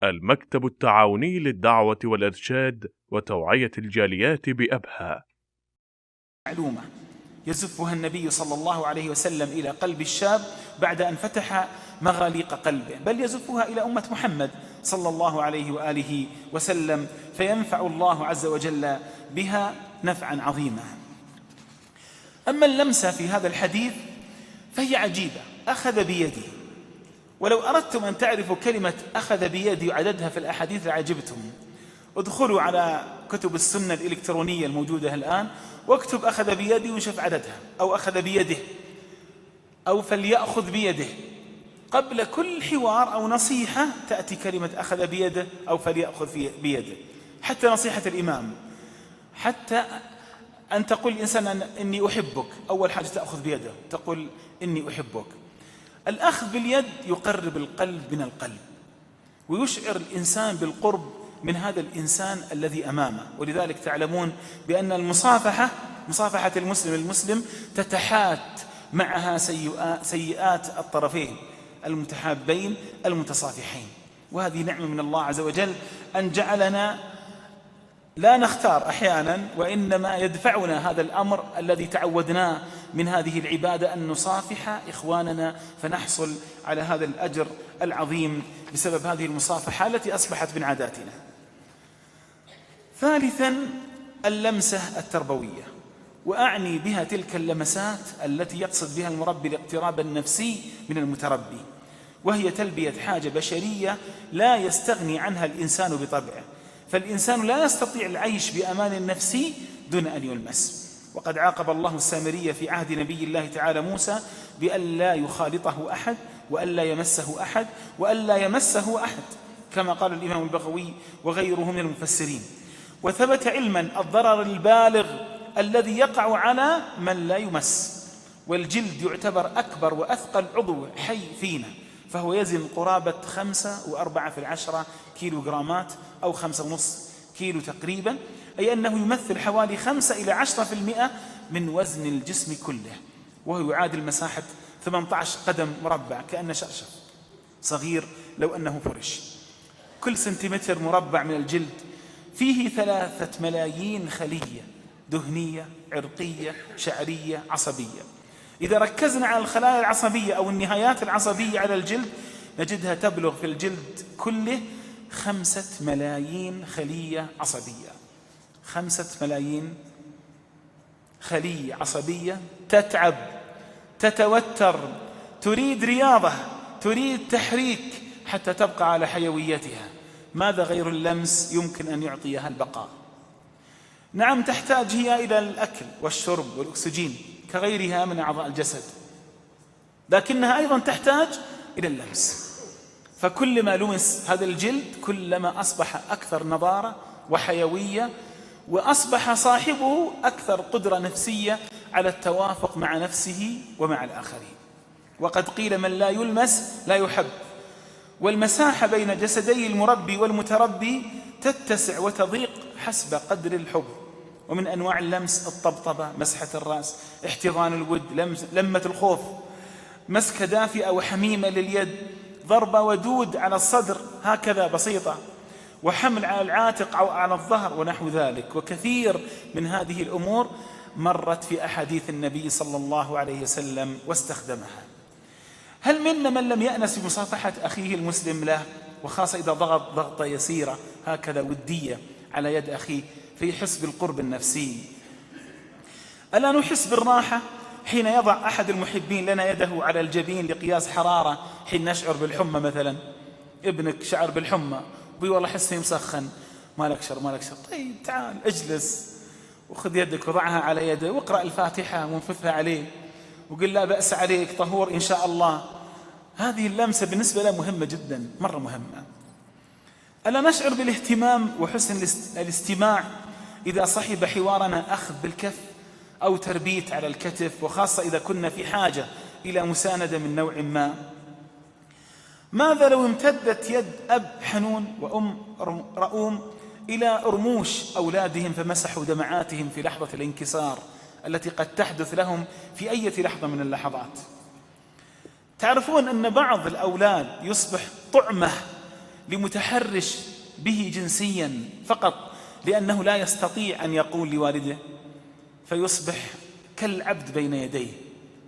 المكتب التعاوني للدعوة والإرشاد وتوعية الجاليات بأبها. معلومة يزفها النبي صلى الله عليه وسلم إلى قلب الشاب بعد أن فتح مغاليق قلبه، بل يزفها إلى أمة محمد صلى الله عليه وآله وسلم، فينفع الله عز وجل بها نفعا عظيما. أما اللمسة في هذا الحديث فهي عجيبة، أخذ بيدي، ولو أردتم أن تعرفوا كلمة أخذ بيدي وعددها في الأحاديث لعجبتم. ادخلوا على كتب السنة الإلكترونية الموجودة الآن واكتب أخذ بيدي وشوف عددها، أو أخذ بيده، أو فليأخذ بيده. قبل كل حوار أو نصيحة تأتي كلمة أخذ بيده أو فليأخذ بيده. حتى نصيحة الإمام، حتى أن تقول الإنسان إني أحبك، أول حاجة تأخذ بيده، تقول إني أحبك. الأخذ باليد يقرب القلب من القلب ويشعر الإنسان بالقرب من هذا الإنسان الذي أمامه. ولذلك تعلمون بأن مصافحة المسلم تتحات معها سيئات الطرفين المتحابين المتصافحين. وهذه نعمة من الله عز وجل أن جعلنا لا نختار أحيانا، وإنما يدفعنا هذا الأمر الذي تعودناه من هذه العبادة أن نصافح إخواننا، فنحصل على هذا الأجر العظيم بسبب هذه المصافحة التي أصبحت من عاداتنا. ثالثا اللمسة التربوية، وأعني بها تلك اللمسات التي يقصد بها المربي الاقتراب النفسي من المتربي، وهي تلبية حاجة بشرية لا يستغني عنها الإنسان بطبعه، فالإنسان لا يستطيع العيش بأمان نفسي دون أن يلمس. وقد عاقب الله السامري في عهد نبي الله تعالى موسى بأن لا يخالطه أحد، وأن لا يمسه أحد، وأن لا يمسه أحد، كما قال الإمام البغوي وغيره من المفسرين. وثبت علما الضرر البالغ الذي يقع على من لا يمس، والجلد يعتبر أكبر وأثقل عضو حي فينا، فهو يزن قرابة 5.4 كيلوغرامات أو 5.5 كيلو تقريبا، أي أنه يمثل حوالي 5 إلى 10% من وزن الجسم كله، وهو يعادل مساحة 18 قدم مربع، كأن شرشف صغير لو أنه فرش. كل سنتيمتر مربع من الجلد فيه 3 ملايين خلية دهنية، عرقية، شعرية، عصبية. إذا ركزنا على الخلايا العصبية أو النهايات العصبية على الجلد نجدها تبلغ في الجلد كله 5 ملايين خلية عصبية. 5 ملايين خلية عصبية تتعب، تتوتر، تريد رياضة، تريد تحريك حتى تبقى على حيويتها. ماذا غير اللمس يمكن أن يعطيها البقاء؟ نعم، تحتاج هي إلى الأكل والشرب والأكسجين كغيرها من أعضاء الجسد، لكنها أيضا تحتاج إلى اللمس. فكلما لمس هذا الجلد كلما أصبح أكثر نضارة وحيوية، وأصبح صاحبه أكثر قدرة نفسية على التوافق مع نفسه ومع الآخرين. وقد قيل من لا يلمس لا يحب، والمساحة بين جسدي المربي والمتربي تتسع وتضيق حسب قدر الحب. ومن أنواع اللمس الطبطبة، مسحة الرأس، احتضان الود، لمة الخوف، مسكة دافئة وحميمة لليد، ضربة ودود على الصدر هكذا بسيطة، وحمل على العاتق أو على الظهر ونحو ذلك. وكثير من هذه الأمور مرت في أحاديث النبي صلى الله عليه وسلم واستخدمها. هل منا من لم يأنس بمصافحة أخيه المسلم له، وخاصة إذا ضغط ضغطة يسيرة هكذا ودية على يد أخيه فيحس بالقرب النفسي؟ ألا نحس بالراحة حين يضع أحد المحبين لنا يده على الجبين لقياس حرارة حين نشعر بالحمى مثلا؟ ابنك شعر بالحمى، بي والله حسني مسخن، مالك شر مالك شر، طيب تعال اجلس وخذ يدك وضعها على يده واقرأ الفاتحة وانفثها عليه وقل لا بأس عليك طهور إن شاء الله. هذه اللمسة بالنسبة له مهمة جدا، مرة مهمة. ألا نشعر بالاهتمام وحسن الاستماع إذا صحب حوارنا أخذ بالكف أو تربيت على الكتف، وخاصة إذا كنا في حاجة إلى مساندة من نوع ما؟ ماذا لو امتدت يد أب حنون وأم رؤوم إلى رموش أولادهم فمسحوا دمعاتهم في لحظة الانكسار التي قد تحدث لهم في أي لحظة من اللحظات؟ تعرفون أن بعض الأولاد يصبح طعمة لمتحرش به جنسيا فقط لأنه لا يستطيع أن يقول لوالده، فيصبح كالعبد بين يديه.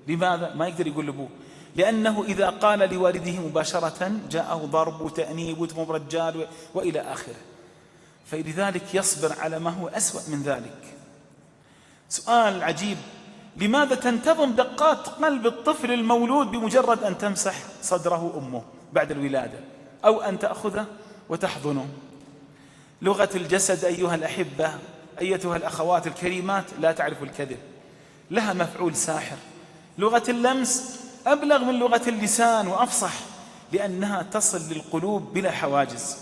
لماذا؟ ما يقدر يقول لأبوه، لأنه إذا قال لوالده مباشرة جاءه ضرب وتأنيب وتمام رجال وإلى آخره، فلذلك يصبر على ما هو أسوأ من ذلك. سؤال عجيب: لماذا تنتظم دقات قلب الطفل المولود بمجرد أن تمسح صدره أمه بعد الولادة أو أن تأخذه وتحضنه؟ لغة الجسد أيها الأحبة، أيتها الأخوات الكريمات، لا تعرف الكذب، لها مفعول ساحر. لغة اللمس أبلغ من لغة اللسان وأفصح، لأنها تصل للقلوب بلا حواجز،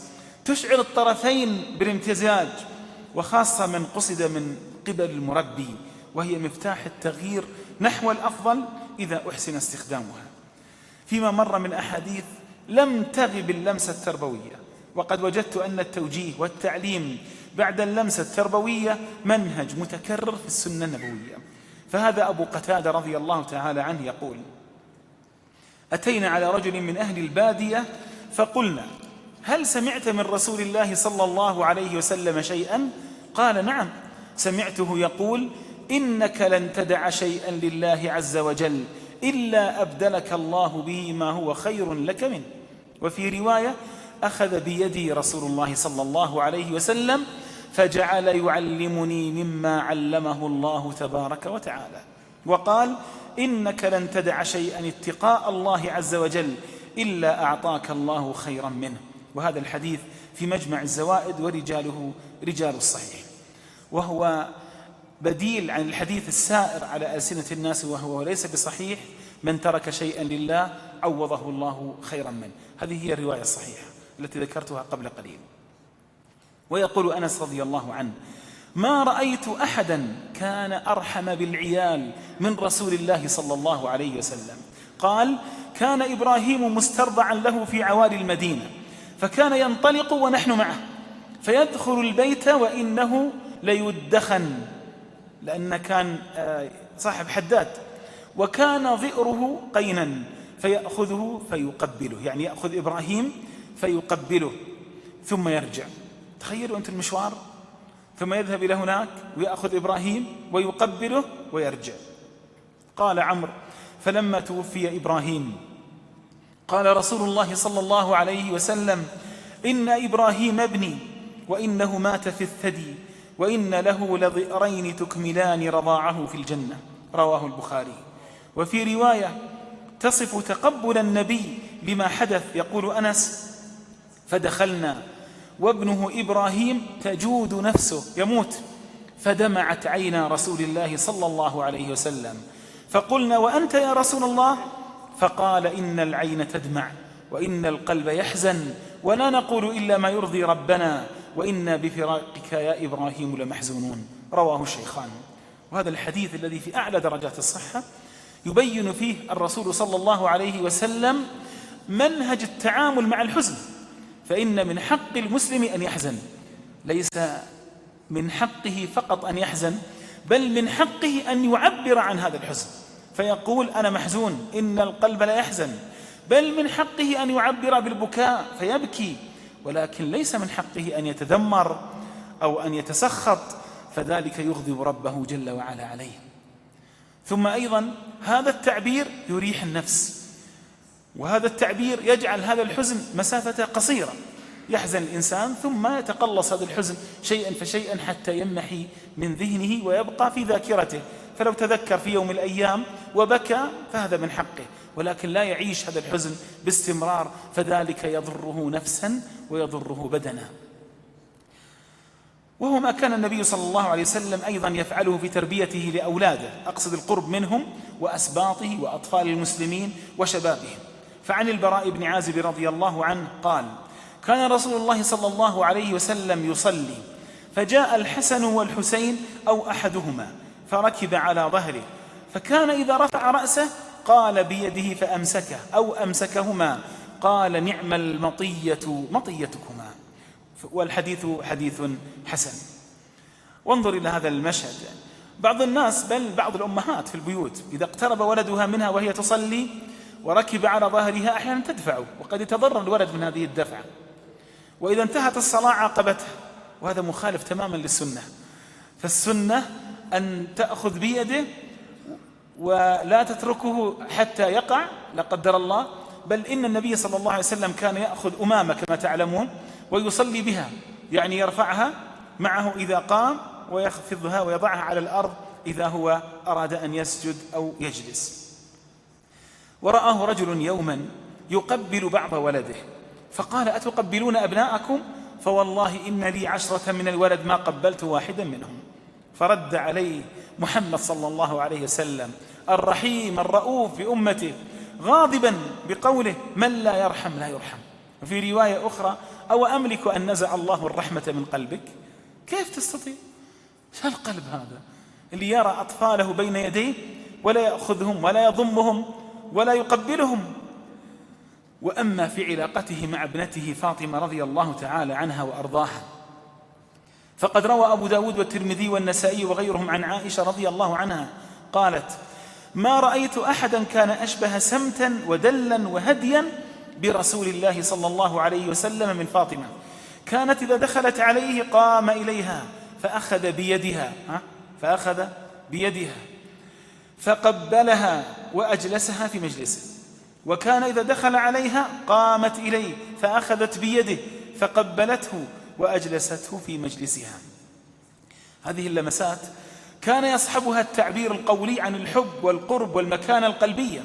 تشعر الطرفين بالامتزاج، وخاصة من قصد من قبل المربي، وهي مفتاح التغيير نحو الأفضل إذا أحسن استخدامها. فيما مر من أحاديث لم تغب اللمسة التربوية، وقد وجدت أن التوجيه والتعليم بعد اللمسة التربوية منهج متكرر في السنة النبوية. فهذا أبو قتادة رضي الله تعالى عنه يقول: أتينا على رجل من أهل البادية فقلنا: هل سمعت من رسول الله صلى الله عليه وسلم شيئا؟ قال: نعم، سمعته يقول: إنك لن تدع شيئا لله عز وجل إلا أبدلك الله به ما هو خير لك منه. وفي رواية: أخذ بيدي رسول الله صلى الله عليه وسلم فجعل يعلمني مما علمه الله تبارك وتعالى، وقال: إنك لن تدع شيئا اتقاء الله عز وجل إلا أعطاك الله خيرا منه. وهذا الحديث في مجمع الزوائد ورجاله رجال الصحيح، وهو بديل عن الحديث السائر على ألسنة الناس وهو ليس بصحيح: من ترك شيئا لله عوضه الله خيرا منه. هذه هي الرواية الصحيحة التي ذكرتها قبل قليل. ويقول أنس رضي الله عنه: ما رأيت أحدا كان أرحم بالعيال من رسول الله صلى الله عليه وسلم. قال: كان إبراهيم مسترضعا له في عوالي المدينة، فكان ينطلق ونحن معه، فيدخل البيت وإنه ليدخن، لأن كان صاحب حداد، وكان ظئره قينا، فيأخذه فيقبله، يعني يأخذ إبراهيم فيقبله ثم يرجع. تخيلوا أنت المشوار، ثم يذهب إلى هناك ويأخذ إبراهيم ويقبله ويرجع. قال عمرو: فلما توفي إبراهيم قال رسول الله صلى الله عليه وسلم: إن إبراهيم ابني، وإنه مات في الثدي، وإن له لظئرين تكملان رضاعه في الجنة. رواه البخاري. وفي رواية تصف تقبل النبي لما حدث، يقول أنس: فدخلنا وابنه إبراهيم تجود نفسه يموت، فدمعت عينا رسول الله صلى الله عليه وسلم، فقلنا: وأنت يا رسول الله؟ فقال: إن العين تدمع وإن القلب يحزن، ولا نقول إلا ما يرضي ربنا، وإنا بفراقك يا إبراهيم لمحزونون. رواه الشيخان. وهذا الحديث الذي في أعلى درجات الصحة يبين فيه الرسول صلى الله عليه وسلم منهج التعامل مع الحزن. فإن من حق المسلم أن يحزن، ليس من حقه فقط أن يحزن، بل من حقه أن يعبر عن هذا الحزن، فيقول: أنا محزون، إن القلب لا يحزن. بل من حقه أن يعبر بالبكاء فيبكي، ولكن ليس من حقه أن يتذمر أو أن يتسخط، فذلك يغضب ربه جل وعلا عليه. ثم أيضا هذا التعبير يريح النفس، وهذا التعبير يجعل هذا الحزن مسافة قصيرة، يحزن الإنسان ثم يتقلص هذا الحزن شيئا فشيئا حتى يمحي من ذهنه ويبقى في ذاكرته، فلو تذكر في يوم من الأيام وبكى فهذا من حقه، ولكن لا يعيش هذا الحزن باستمرار، فذلك يضره نفسا ويضره بدنا. وهو ما كان النبي صلى الله عليه وسلم أيضا يفعله في تربيته لأولاده، أقصد القرب منهم وأسباطه وأطفال المسلمين وشبابهم. فعن البراء بن عازب رضي الله عنه قال: كان رسول الله صلى الله عليه وسلم يصلي، فجاء الحسن والحسين أو أحدهما فركب على ظهره، فكان إذا رفع رأسه قال بيده فأمسكه أو أمسكهما، قال: نعم المطية مطيتكما. والحديث حديث حسن. وانظر إلى هذا المشهد، بعض الناس بل بعض الأمهات في البيوت إذا اقترب ولدها منها وهي تصلي وركب على ظهرها أحيانا تدفعه، وقد يتضرر الولد من هذه الدفعة، وإذا انتهت الصلاة عاقبتها، وهذا مخالف تماما للسنة. فالسنة أن تأخذ بيده ولا تتركه حتى يقع لا قدر الله، بل إن النبي صلى الله عليه وسلم كان يأخذ أمامة كما تعلمون ويصلي بها، يعني يرفعها معه إذا قام ويخفضها ويضعها على الأرض إذا هو أراد أن يسجد أو يجلس. ورآه رجل يوما يقبل بعض ولده فقال: أتقبلون أبناءكم؟ فوالله إن لي 10 من الولد ما قبلت واحدا منهم. فرد عليه محمد صلى الله عليه وسلم الرحيم الرؤوف بأمته غاضبا بقوله: من لا يرحم لا يرحم. وفي رواية أخرى: أو أملك أن نزع الله الرحمة من قلبك؟ كيف تستطيع؟ شو القلب هذا اللي يرى أطفاله بين يديه ولا يأخذهم ولا يضمهم ولا يقبلهم؟ وأما في علاقته مع ابنته فاطمة رضي الله تعالى عنها وأرضاها، فقد روى أبو داود والترمذي والنسائي وغيرهم عن عائشة رضي الله عنها قالت: ما رأيت أحدا كان أشبه سمتا ودلا وهديا برسول الله صلى الله عليه وسلم من فاطمة. كانت إذا دخلت عليه قام إليها فأخذ بيدها فقبلها وأجلسها في مجلسه، وكان إذا دخل عليها قامت إليه فأخذت بيده فقبلته وأجلسته في مجلسها. هذه اللمسات كان يصحبها التعبير القولي عن الحب والقرب والمكانة القلبية،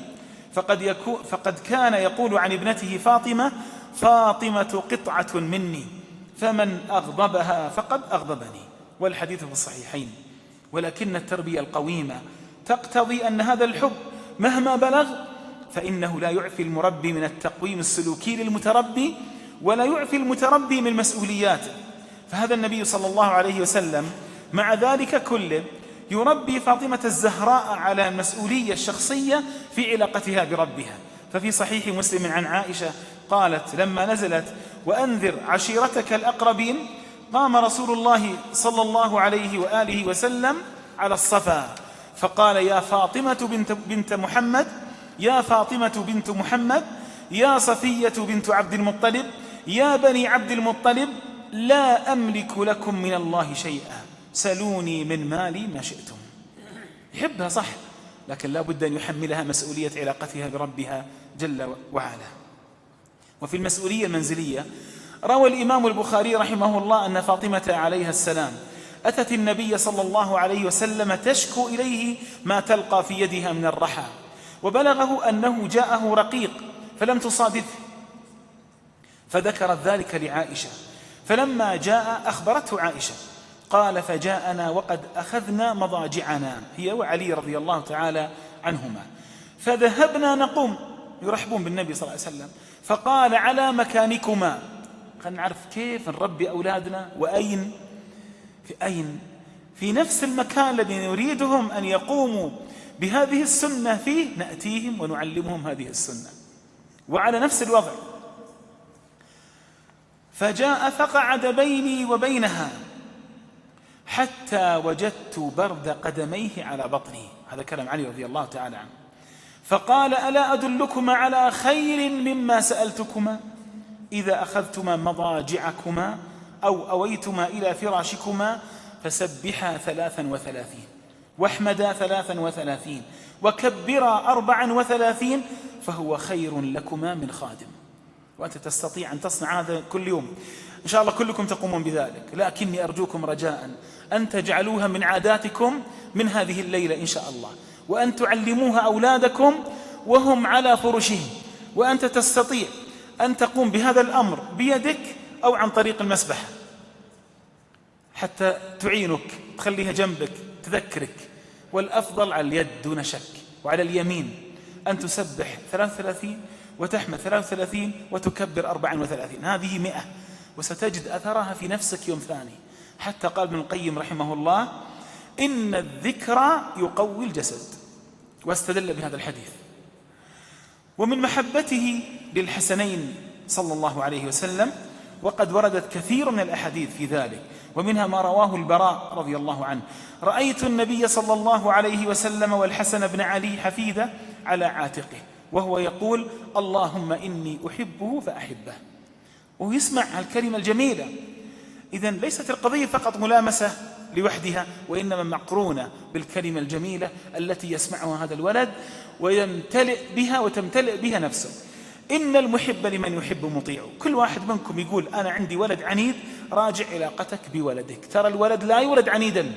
فقد كان يقول عن ابنته فاطمة: فاطمة قطعة مني فمن أغضبها فقد أغضبني، والحديث في الصحيحين. ولكن التربية القويمة تقتضي أن هذا الحب مهما بلغ فإنه لا يعفي المربي من التقويم السلوكي للمتربي، ولا يعفي المتربي من مسؤولياته. فهذا النبي صلى الله عليه وسلم مع ذلك كله يربي فاطمة الزهراء على المسؤولية الشخصية في علاقتها بربها. ففي صحيح مسلم عن عائشة قالت: لما نزلت وأنذر عشيرتك الأقربين قام رسول الله صلى الله عليه وآله وسلم على الصفا فقال: يا فاطمة بنت محمد، يا فاطمة بنت محمد، يا صفية بنت عبد المطلب، يا بني عبد المطلب، لا أملك لكم من الله شيئا، سلوني من مالي ما شئتم. يحبها صح، لكن لا بد أن يحملها مسؤولية علاقتها بربها جل وعلا. وفي المسؤولية المنزلية روى الإمام البخاري رحمه الله أن فاطمة عليها السلام أتت النبي صلى الله عليه وسلم تشكو إليه ما تلقى في يدها من الرحى، وبلغه أنه جاءه رقيق فلم تصادفه، فذكرت ذلك لعائشة، فلما جاء أخبرته عائشة قال: فجاءنا وقد أخذنا مضاجعنا هي وعلي رضي الله تعالى عنهما، فذهبنا نقوم، يرحبون بالنبي صلى الله عليه وسلم، فقال: على مكانكما. خلينا نعرف كيف نربي أولادنا وأين في نفس المكان الذي نريدهم أن يقوموا بهذه السنة فيه نأتيهم ونعلمهم هذه السنة، وعلى نفس الوضع. فجاء فقعد بيني وبينها حتى وجدت برد قدميه على بطني، هذا كلام علي رضي الله تعالى عنه، فقال: ألا أدلكما على خير مما سألتكما؟ إذا أخذتما مضاجعكما أو أويتما إلى فراشكما فسبحا 33 واحمدا 33 وكبرا 34 فهو خير لكما من خادم. وأنت تستطيع أن تصنع هذا كل يوم، إن شاء الله كلكم تقومون بذلك، لكني أرجوكم رجاء أن تجعلوها من عاداتكم من هذه الليلة إن شاء الله، وأن تعلموها أولادكم وهم على فرشهم. وأنت تستطيع أن تقوم بهذا الأمر بيدك أو عن طريق المسبح حتى تعينك، تخليها جنبك تذكرك، والأفضل على اليد دون شك، وعلى اليمين أن تسبح 33 وتحمد 33 وتكبر 34، هذه 100، وستجد أثرها في نفسك يوم ثاني. حتى قال ابن القيم رحمه الله: إن الذكر يقوي الجسد، واستدل بهذا الحديث. ومن محبته للحسنين صلى الله عليه وسلم، وقد وردت كثير من الأحاديث في ذلك، ومنها ما رواه البراء رضي الله عنه: رأيت النبي صلى الله عليه وسلم والحسن بن علي حفيدة على عاتقه وهو يقول: اللهم إني أحبه فأحبه. ويسمع هالكلمة الجميلة. إذن ليست القضية فقط ملامسة لوحدها، وإنما مقرونة بالكلمة الجميلة التي يسمعها هذا الولد ويمتلئ بها وتمتلئ بها نفسه. إن المحب لمن يحب مطيع. كل واحد منكم يقول أنا عندي ولد عنيد، راجع علاقتك بولدك. ترى الولد لا يولد عنيدا،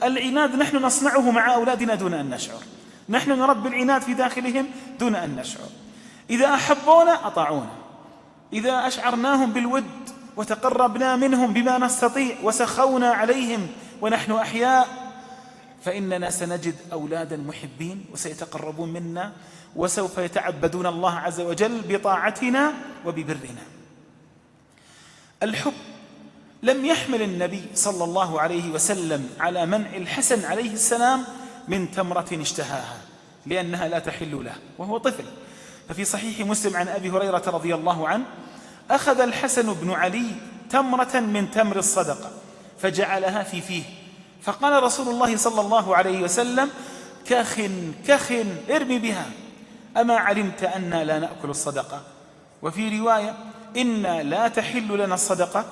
العناد نحن نصنعه مع أولادنا دون أن نشعر، نحن نربي العناد في داخلهم دون أن نشعر. إذا أحبونا أطاعونا، إذا أشعرناهم بالود وتقربنا منهم بما نستطيع وسخونا عليهم ونحن أحياء، فإننا سنجد أولادا محبين وسيتقربون منا وسوف يتعبدون الله عز وجل بطاعتنا وببرنا. الحب لم يحمل النبي صلى الله عليه وسلم على منع الحسن عليه السلام من تمرة اشتهاها لأنها لا تحل له وهو طفل. ففي صحيح مسلم عن أبي هريرة رضي الله عنه: أخذ الحسن بن علي تمرة من تمر الصدقة فجعلها في فيه، فقال رسول الله صلى الله عليه وسلم: كخ ارمي بها، أما علمت أننا لا نأكل الصدقة؟ وفي رواية: إنا لا تحل لنا الصدقة،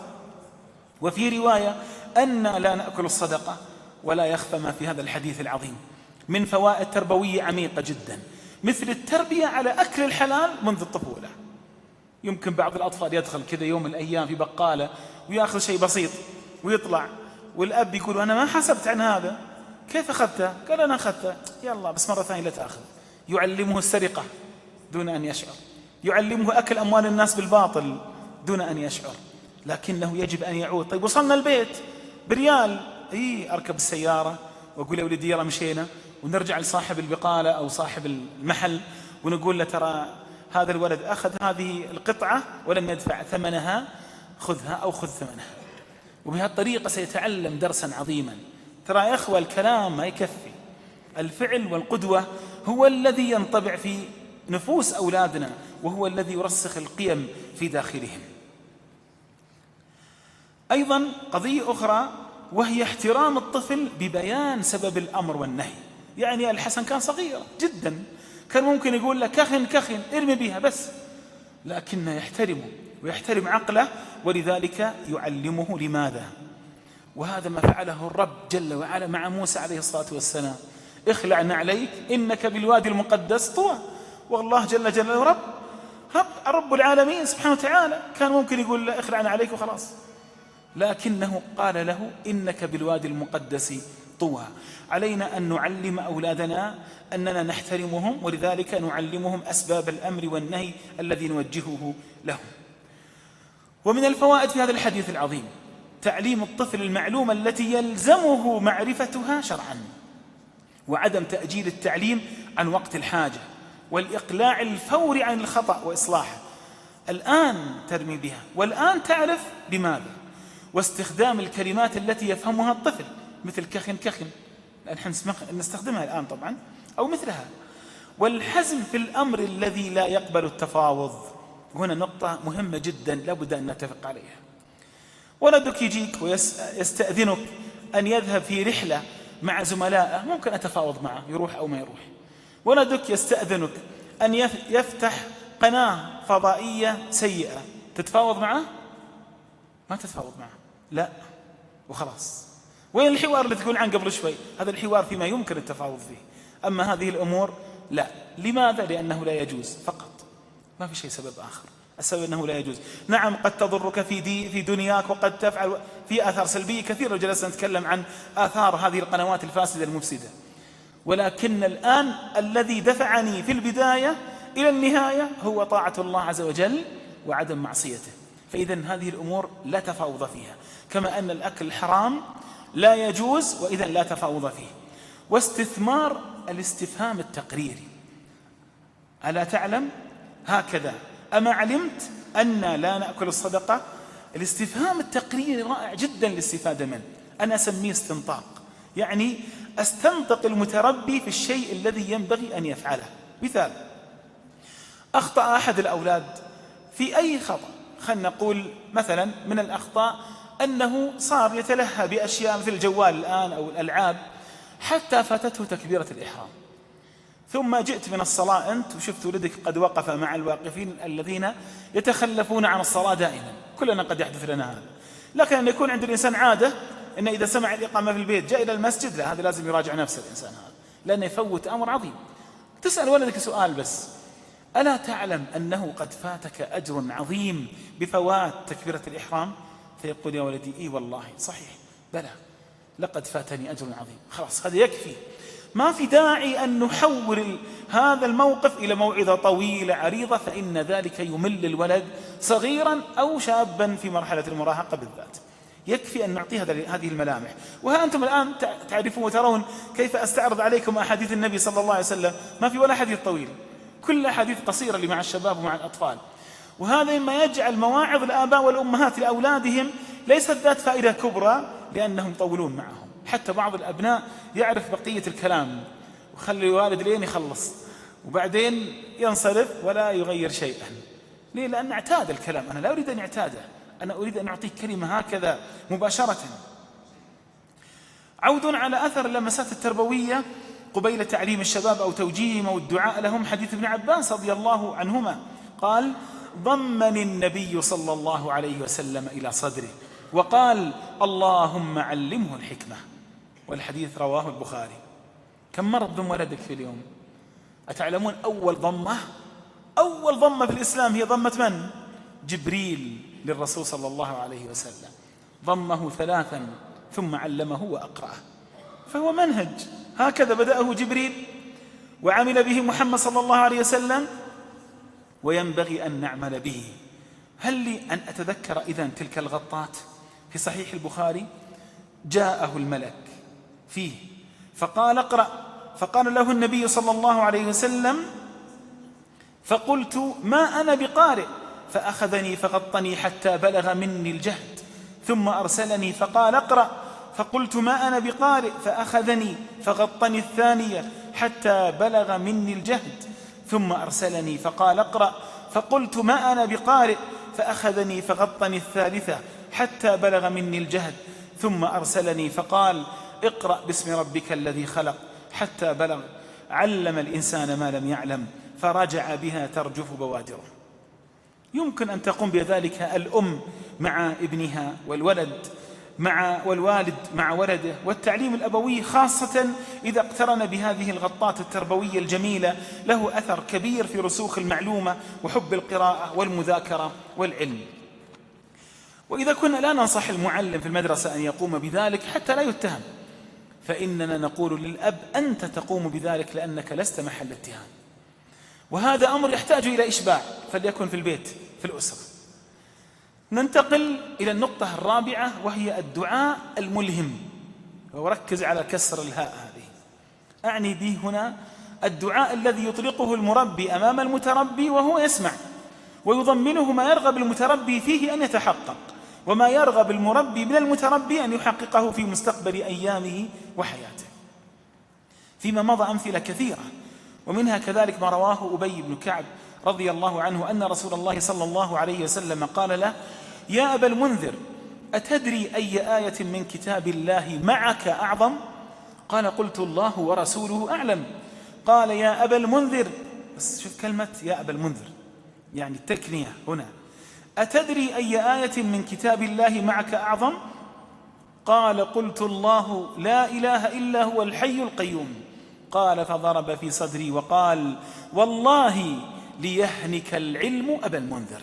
وفي رواية: أننا لا نأكل الصدقة. ولا يخفى ما في هذا الحديث العظيم من فوائد تربوية عميقة جدا، مثل التربية على أكل الحلال منذ الطفولة. يمكن بعض الأطفال يدخل كذا يوم من الأيام في بقالة ويأخذ شيء بسيط ويطلع، والأب يقول: أنا ما حسبت عن هذا، كيف أخذته؟ قال: أنا أخذته. يلا بس مرة ثانية لا تأخذ. يعلمه السرقة دون أن يشعر، يعلمه أكل أموال الناس بالباطل دون أن يشعر، لكنه يجب أن يعود. طيب وصلنا البيت بريال، أركب السيارة وأقول يا ولدي يلا مشينا، ونرجع لصاحب البقالة أو صاحب المحل ونقول له: ترى هذا الولد أخذ هذه القطعة ولم يدفع ثمنها، خذها أو خذ ثمنها. وبهالطريقة سيتعلم درسا عظيما. ترى يا أخوة الكلام ما يكفي، الفعل والقدوة هو الذي ينطبع في نفوس أولادنا، وهو الذي يرسخ القيم في داخلهم. أيضا قضية أخرى وهي احترام الطفل ببيان سبب الأمر والنهي. يعني الحسن كان صغير جدا، كان ممكن يقول له: كخ ارمي بها بس، لكنه يحترمه ويحترم عقله، ولذلك يعلمه لماذا. وهذا ما فعله الرب جل وعلا مع موسى عليه الصلاة والسلام: اخلع نعليك إنك بالوادي المقدس طوى. والله جل جلاله رب العالمين سبحانه وتعالى كان ممكن يقول له: اخلع نعليك وخلاص، لكنه قال له: إنك بالوادي المقدس طوى. علينا أن نعلم أولادنا أننا نحترمهم، ولذلك نعلمهم أسباب الأمر والنهي الذي نوجهه لهم. ومن الفوائد في هذا الحديث العظيم تعليم الطفل المعلومة التي يلزمه معرفتها شرعا، وعدم تأجيل التعليم عن وقت الحاجة، والإقلاع الفوري عن الخطأ وإصلاحه. الآن ترمي بها والآن تعرف لماذا، واستخدام الكلمات التي يفهمها الطفل مثل كخ نحن نستخدمها الآن طبعا أو مثلها. والحزم في الأمر الذي لا يقبل التفاوض، هنا نقطة مهمة جدا لابد أن نتفق عليها. ولدك يجيك ويستأذنك أن يذهب في رحلة مع زملائه، ممكن أتفاوض معه يروح أو ما يروح. ولدك يستأذنك أن يفتح قناة فضائية سيئة، تتفاوض معه؟ ما تتفاوض معه، لا وخلاص. وين الحوار اللي تقول عنه قبل شوي؟ هذا الحوار فيما يمكن التفاوض فيه، أما هذه الأمور لا. لماذا؟ لأنه لا يجوز فقط، ما في شيء سبب آخر. السبب أنه لا يجوز. نعم قد تضرك في دنياك، وقد تفعل في آثار سلبية كثيرة، وجلسنا نتكلم عن آثار هذه القنوات الفاسدة المفسدة، ولكن الآن الذي دفعني في البداية إلى النهاية هو طاعة الله عز وجل وعدم معصيته. فإذن هذه الأمور لا تفاوض فيها، كما أن الأكل الحرام لا يجوز وإذن لا تفاوض فيه. واستثمار الاستفهام التقريري: ألا تعلم هكذا، أما علمت أن لا نأكل الصدقة. الاستفهام التقريري رائع جدا للاستفادة منه. أنا أسميه استنطاق، يعني أستنطق المتربي في الشيء الذي ينبغي أن يفعله. مثال: أخطأ أحد الأولاد في أي خطأ، خلنا نقول مثلا من الأخطاء أنه صار يتلهى بأشياء مثل الجوال الآن أو الألعاب حتى فاتته تكبيرة الإحرام، ثم جئت من الصلاة أنت وشفت ولدك قد وقف مع الواقفين الذين يتخلفون عن الصلاة دائما. كلنا قد يحدث لنا هذا، لكن أن يكون عند الإنسان عادة أن إذا سمع الإقامة في البيت جاء إلى المسجد، لا، هذا لازم يراجع نفسه الإنسان هذا، لأنه يفوت أمر عظيم. تسأل ولدك سؤال بس: ألا تعلم أنه قد فاتك أجر عظيم بفوات تكبيرة الإحرام؟ فيقول: يا ولدي إي والله صحيح، بلى، لقد فاتني أجر عظيم. خلاص، هذا يكفي، ما في داعي أن نحول هذا الموقف إلى موعظة طويلة عريضة، فإن ذلك يمل الولد صغيرا أو شابا في مرحلة المراهقة بالذات. يكفي أن نعطيه هذه الملامح. وها أنتم الآن تعرفون وترون كيف أستعرض عليكم أحاديث النبي صلى الله عليه وسلم، ما في ولا حديث طويل، كل أحاديث قصيرة اللي مع الشباب ومع الأطفال. وهذا مما يجعل مواعظ الآباء والأمهات لأولادهم ليست ذات فائدة كبرى، لأنهم يطولون معهم. حتى بعض الأبناء يعرف بقية الكلام وخلي الوالد لين يخلص وبعدين ينصرف ولا يغير شيئا. ليه؟ لأن اعتاد الكلام. أنا لا أريد أن يعتاده، أنا أريد أن أعطيك كلمة هكذا مباشرة. عود على أثر اللمسات التربوية قبيل تعليم الشباب أو توجيههم أو الدعاء لهم. حديث ابن عباس رضي الله عنهما قال: ضمني النبي صلى الله عليه وسلم إلى صدره وقال: اللهم علمه الحكمة. والحديث رواه البخاري. كم مرة تضم ولدك في اليوم؟ أتعلمون أول ضمة في الإسلام هي ضمة من؟ جبريل للرسول صلى الله عليه وسلم، ضمه 3 ثم علمه وأقرأه. فهو منهج هكذا بدأه جبريل وعمل به محمد صلى الله عليه وسلم، وينبغي أن نعمل به. هل لي أن أتذكر إذن تلك الغطات في صحيح البخاري؟ جاءه الملك فيه فقال: اقرأ. فقال له النبي صلى الله عليه وسلم: فقلت: ما أنا بقارئ. فأخذني فغطني حتى بلغ مني الجهد، ثم أرسلني فقال: اقرأ. فقلت: ما أنا بقارئ. فأخذني فغطني الثانية حتى بلغ مني الجهد، ثم أرسلني فقال: اقرأ. فقلت: ما أنا بقارئ. فأخذني فغطني الثالثة حتى بلغ مني الجهد، ثم أرسلني فقال: اقرأ باسم ربك الذي خلق، حتى بلغ علم الإنسان ما لم يعلم، فرجع بها ترجف بوادره. يمكن أن تقوم بذلك الأم مع ابنها، والوالد مع ولده. والتعليم الأبوي خاصة إذا اقترن بهذه الغطات التربوية الجميلة له أثر كبير في رسوخ المعلومة وحب القراءة والمذاكرة والعلم. وإذا كنا لا ننصح المعلم في المدرسة أن يقوم بذلك حتى لا يتهم، فإننا نقول للأب: أنت تقوم بذلك لأنك لست محل اتهام. وهذا أمر يحتاج إلى إشباع، فليكن في البيت في الأسرة. ننتقل إلى النقطة الرابعة، وهي الدعاء الملهم. وركز على كسر الهاء هذه. أعني به هنا الدعاء الذي يطلقه المربي أمام المتربي وهو يسمع، ويضمنه ما يرغب المتربي فيه أن يتحقق، وما يرغب المربي من المتربي أن يحققه في مستقبل أيامه وحياته. فيما مضى أمثلة كثيرة، ومنها كذلك ما رواه أبي بن كعب رضي الله عنه أن رسول الله صلى الله عليه وسلم قال له: يا أبا المنذر، أتدري أي آية من كتاب الله معك أعظم؟ قال: قلت: الله ورسوله أعلم. قال: يا أبا المنذر، بس شوف كلمة يا أبا المنذر، يعني التكنية هنا. أتدري أي آية من كتاب الله معك أعظم؟ قال: قلت: الله لا إله إلا هو الحي القيوم. قال: فضرب في صدري وقال: والله ليهنك العلم أبا المنذر.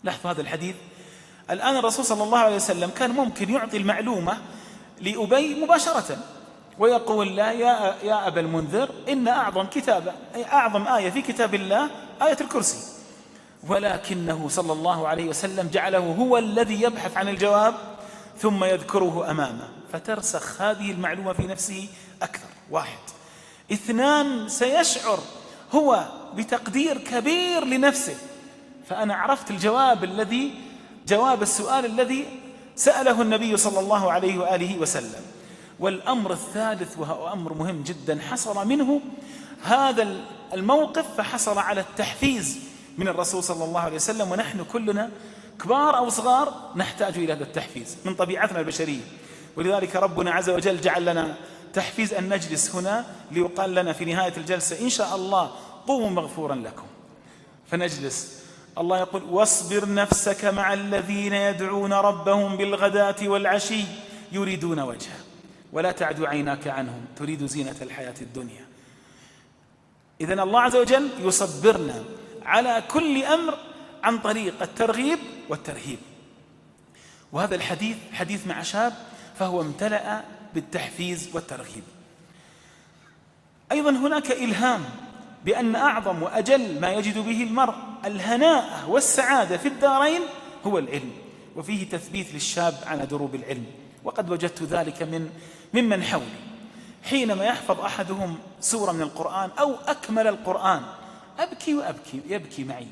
لاحظوا هذا الحديث. الآن الرسول صلى الله عليه وسلم كان ممكن يعطي المعلومة لأبي مباشرة ويقول له: يا أبا المنذر، إن أعظم آية في كتاب الله آية الكرسي. ولكنه صلى الله عليه وسلم جعله هو الذي يبحث عن الجواب ثم يذكره أمامه، فترسخ هذه المعلومة في نفسه أكثر. 1. 2. سيشعر هو بتقدير كبير لنفسه، فأنا عرفت جواب السؤال الذي سأله النبي صلى الله عليه وآله وسلم. والأمر الثالث، وهو أمر مهم جدا، حصل منه هذا الموقف، فحصل على التحفيز من الرسول صلى الله عليه وسلم. ونحن كلنا كبار أو صغار نحتاج إلى هذا التحفيز من طبيعتنا البشرية. ولذلك ربنا عز وجل جعل لنا تحفيز أن نجلس هنا ليقال لنا في نهاية الجلسة إن شاء الله قوموا مغفورا لكم، فنجلس. الله يقول واصبر نفسك مع الذين يدعون ربهم بالغداة والعشي يريدون وجهه ولا تعد عيناك عنهم تريد زينة الحياة الدنيا. إذن الله عز وجل يصبرنا على كل أمر عن طريق الترغيب والترهيب. وهذا الحديث حديث مع شاب، فهو امتلأ بالتحفيز والترغيب. أيضا هناك إلهام بأن أعظم وأجل ما يجد به المرء الهناء والسعادة في الدارين هو العلم، وفيه تثبيت للشاب على دروب العلم. وقد وجدت ذلك ممن حولي، حينما يحفظ أحدهم سورة من القرآن أو أكمل القرآن أبكي وأبكي، يبكي معي.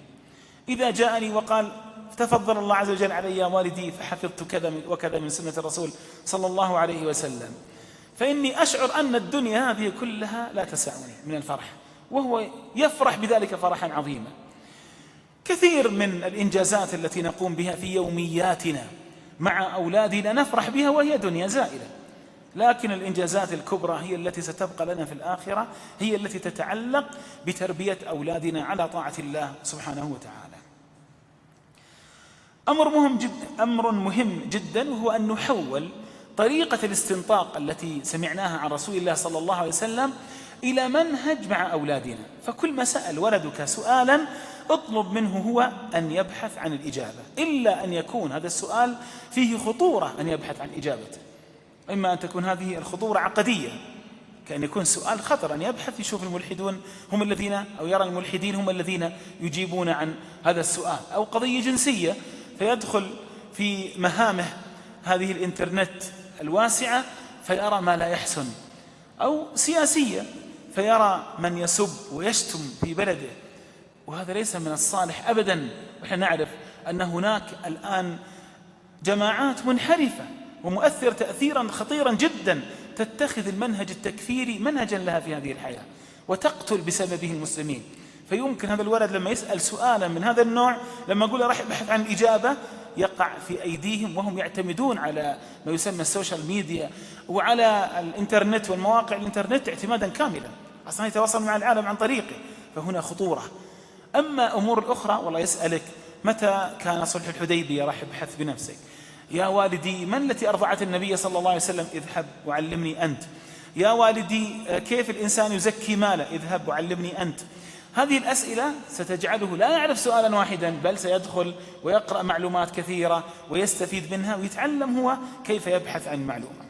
إذا جاءني وقال تفضل الله عز وجل علي يا والدي فحفظت كذا وكذا من سنة الرسول صلى الله عليه وسلم، فإني أشعر أن الدنيا هذه كلها لا تسعني من الفرح، وهو يفرح بذلك فرحا عظيما. كثير من الإنجازات التي نقوم بها في يومياتنا مع أولادنا نفرح بها وهي دنيا زائلة، لكن الإنجازات الكبرى هي التي ستبقى لنا في الآخرة، هي التي تتعلق بتربية أولادنا على طاعة الله سبحانه وتعالى. أمر مهم جدا، وهو أن نحول طريقة الاستنطاق التي سمعناها عن رسول الله صلى الله عليه وسلم إلى منهج مع أولادنا. فكل ما سأل ولدك سؤالا اطلب منه هو أن يبحث عن الإجابة، إلا أن يكون هذا السؤال فيه خطورة أن يبحث عن إجابته. إما أن تكون هذه الخطورة عقدية، كأن يكون سؤال خطر، أن يبحث يشوف الملحدون هم الذين، أو يرى الملحدين هم الذين يجيبون عن هذا السؤال، أو قضية جنسية فيدخل في مهامه هذه الإنترنت الواسعة فيرى ما لا يحسن، أو سياسية فيرى من يسب ويشتم في بلده، وهذا ليس من الصالح أبدا. ونحن نعرف أن هناك الآن جماعات منحرفة ومؤثر تأثيرا خطيرا جدا تتخذ المنهج التكفيري منهجا لها في هذه الحياة وتقتل بسببه المسلمين. فيمكن هذا الولد لما يسأل سؤالا من هذا النوع، لما أقول له راح يبحث عن الإجابة، يقع في أيديهم وهم يعتمدون على ما يسمى السوشيال ميديا وعلى الإنترنت والمواقع الإنترنت اعتمادا كاملا، أصلا يتواصل مع العالم عن طريقه، فهنا خطورة. أما أمور الأخرى، والله يسألك متى كان صلح الحديبية، راح يبحث بنفسك. يا والدي من التي أرضعت النبي صلى الله عليه وسلم، اذهب وعلمني أنت. يا والدي كيف الإنسان يزكي ماله، اذهب وعلمني أنت. هذه الأسئلة ستجعله لا يعرف سؤالا واحدا، بل سيدخل ويقرأ معلومات كثيرة ويستفيد منها ويتعلم هو كيف يبحث عن معلومة.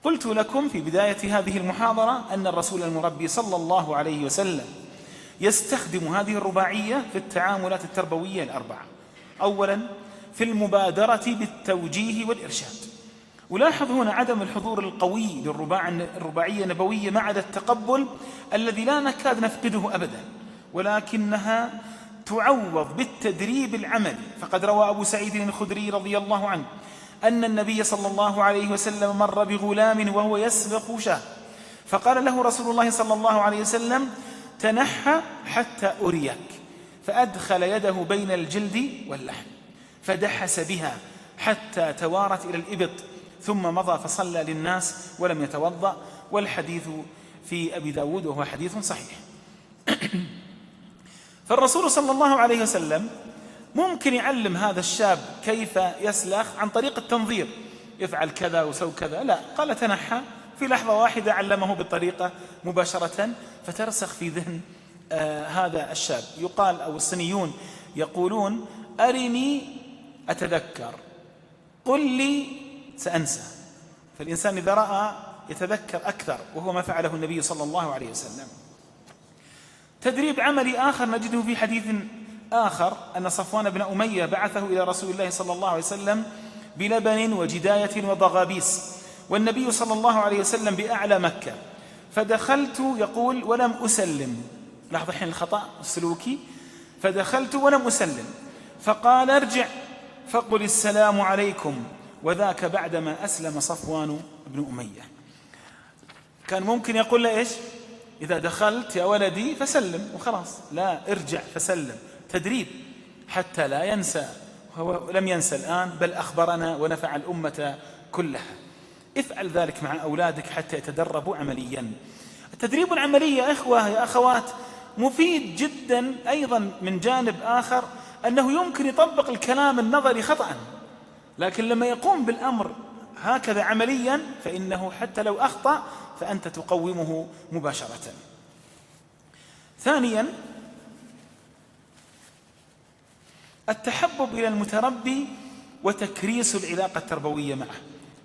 قلت لكم في بداية هذه المحاضرة أن الرسول المربي صلى الله عليه وسلم يستخدم هذه الرباعية في التعاملات التربوية الأربعة. أولا في المبادرة بالتوجيه والإرشاد. ولاحظ هنا عدم الحضور القوي للرباعية النبوية مع التقبل الذي لا نكاد نفقده أبدا، ولكنها تعوض بالتدريب العملي. فقد روى أبو سعيد الخدري رضي الله عنه أن النبي صلى الله عليه وسلم مر بغلام وهو يسبق شاة، فقال له رسول الله صلى الله عليه وسلم تنحى حتى أريك، فأدخل يده بين الجلد واللحم فدحس بها حتى توارت إلى الإبط، ثم مضى فصلى للناس ولم يتوضأ. والحديث في أبي داود وهو حديث صحيح. فالرسول صلى الله عليه وسلم ممكن يعلم هذا الشاب كيف يسلخ عن طريق التنظير، يفعل كذا وسوي كذا، لا، قال تنحى، في لحظة واحدة علمه بالطريقة مباشرة فترسخ في ذهن هذا الشاب. يقال، أو الصينيون يقولون أرني أتذكر، قل لي سأنسى. فالإنسان إذا رأى يتذكر أكثر، وهو ما فعله النبي صلى الله عليه وسلم. تدريب عملي آخر نجده في حديث آخر أن صفوان بن أمية بعثه إلى رسول الله صلى الله عليه وسلم بلبن وجداية وضغابيس، والنبي صلى الله عليه وسلم بأعلى مكة، فدخلت يقول ولم أسلم. لاحظ الحين الخطأ السلوكي، فدخلت ولم أسلم، فقال ارجع فقل السلام عليكم، وذاك بعدما أسلم صفوان بن أمية. كان ممكن يقول له إيش؟ إذا دخلت يا ولدي فسلم وخلاص، لا، ارجع فسلم. تدريب حتى لا ينسى. هو لم ينسى الآن، بل أخبرنا ونفع الأمة كلها. افعل ذلك مع أولادك حتى يتدربوا عمليا. التدريب العملي يا إخوة يا أخوات مفيد جدا. أيضا من جانب آخر أنه يمكن يطبق الكلام النظري خطأ، لكن لما يقوم بالأمر هكذا عمليا فإنه حتى لو أخطأ فأنت تقومه مباشرة. ثانيا التحبب إلى المتربي وتكريس العلاقة التربوية معه.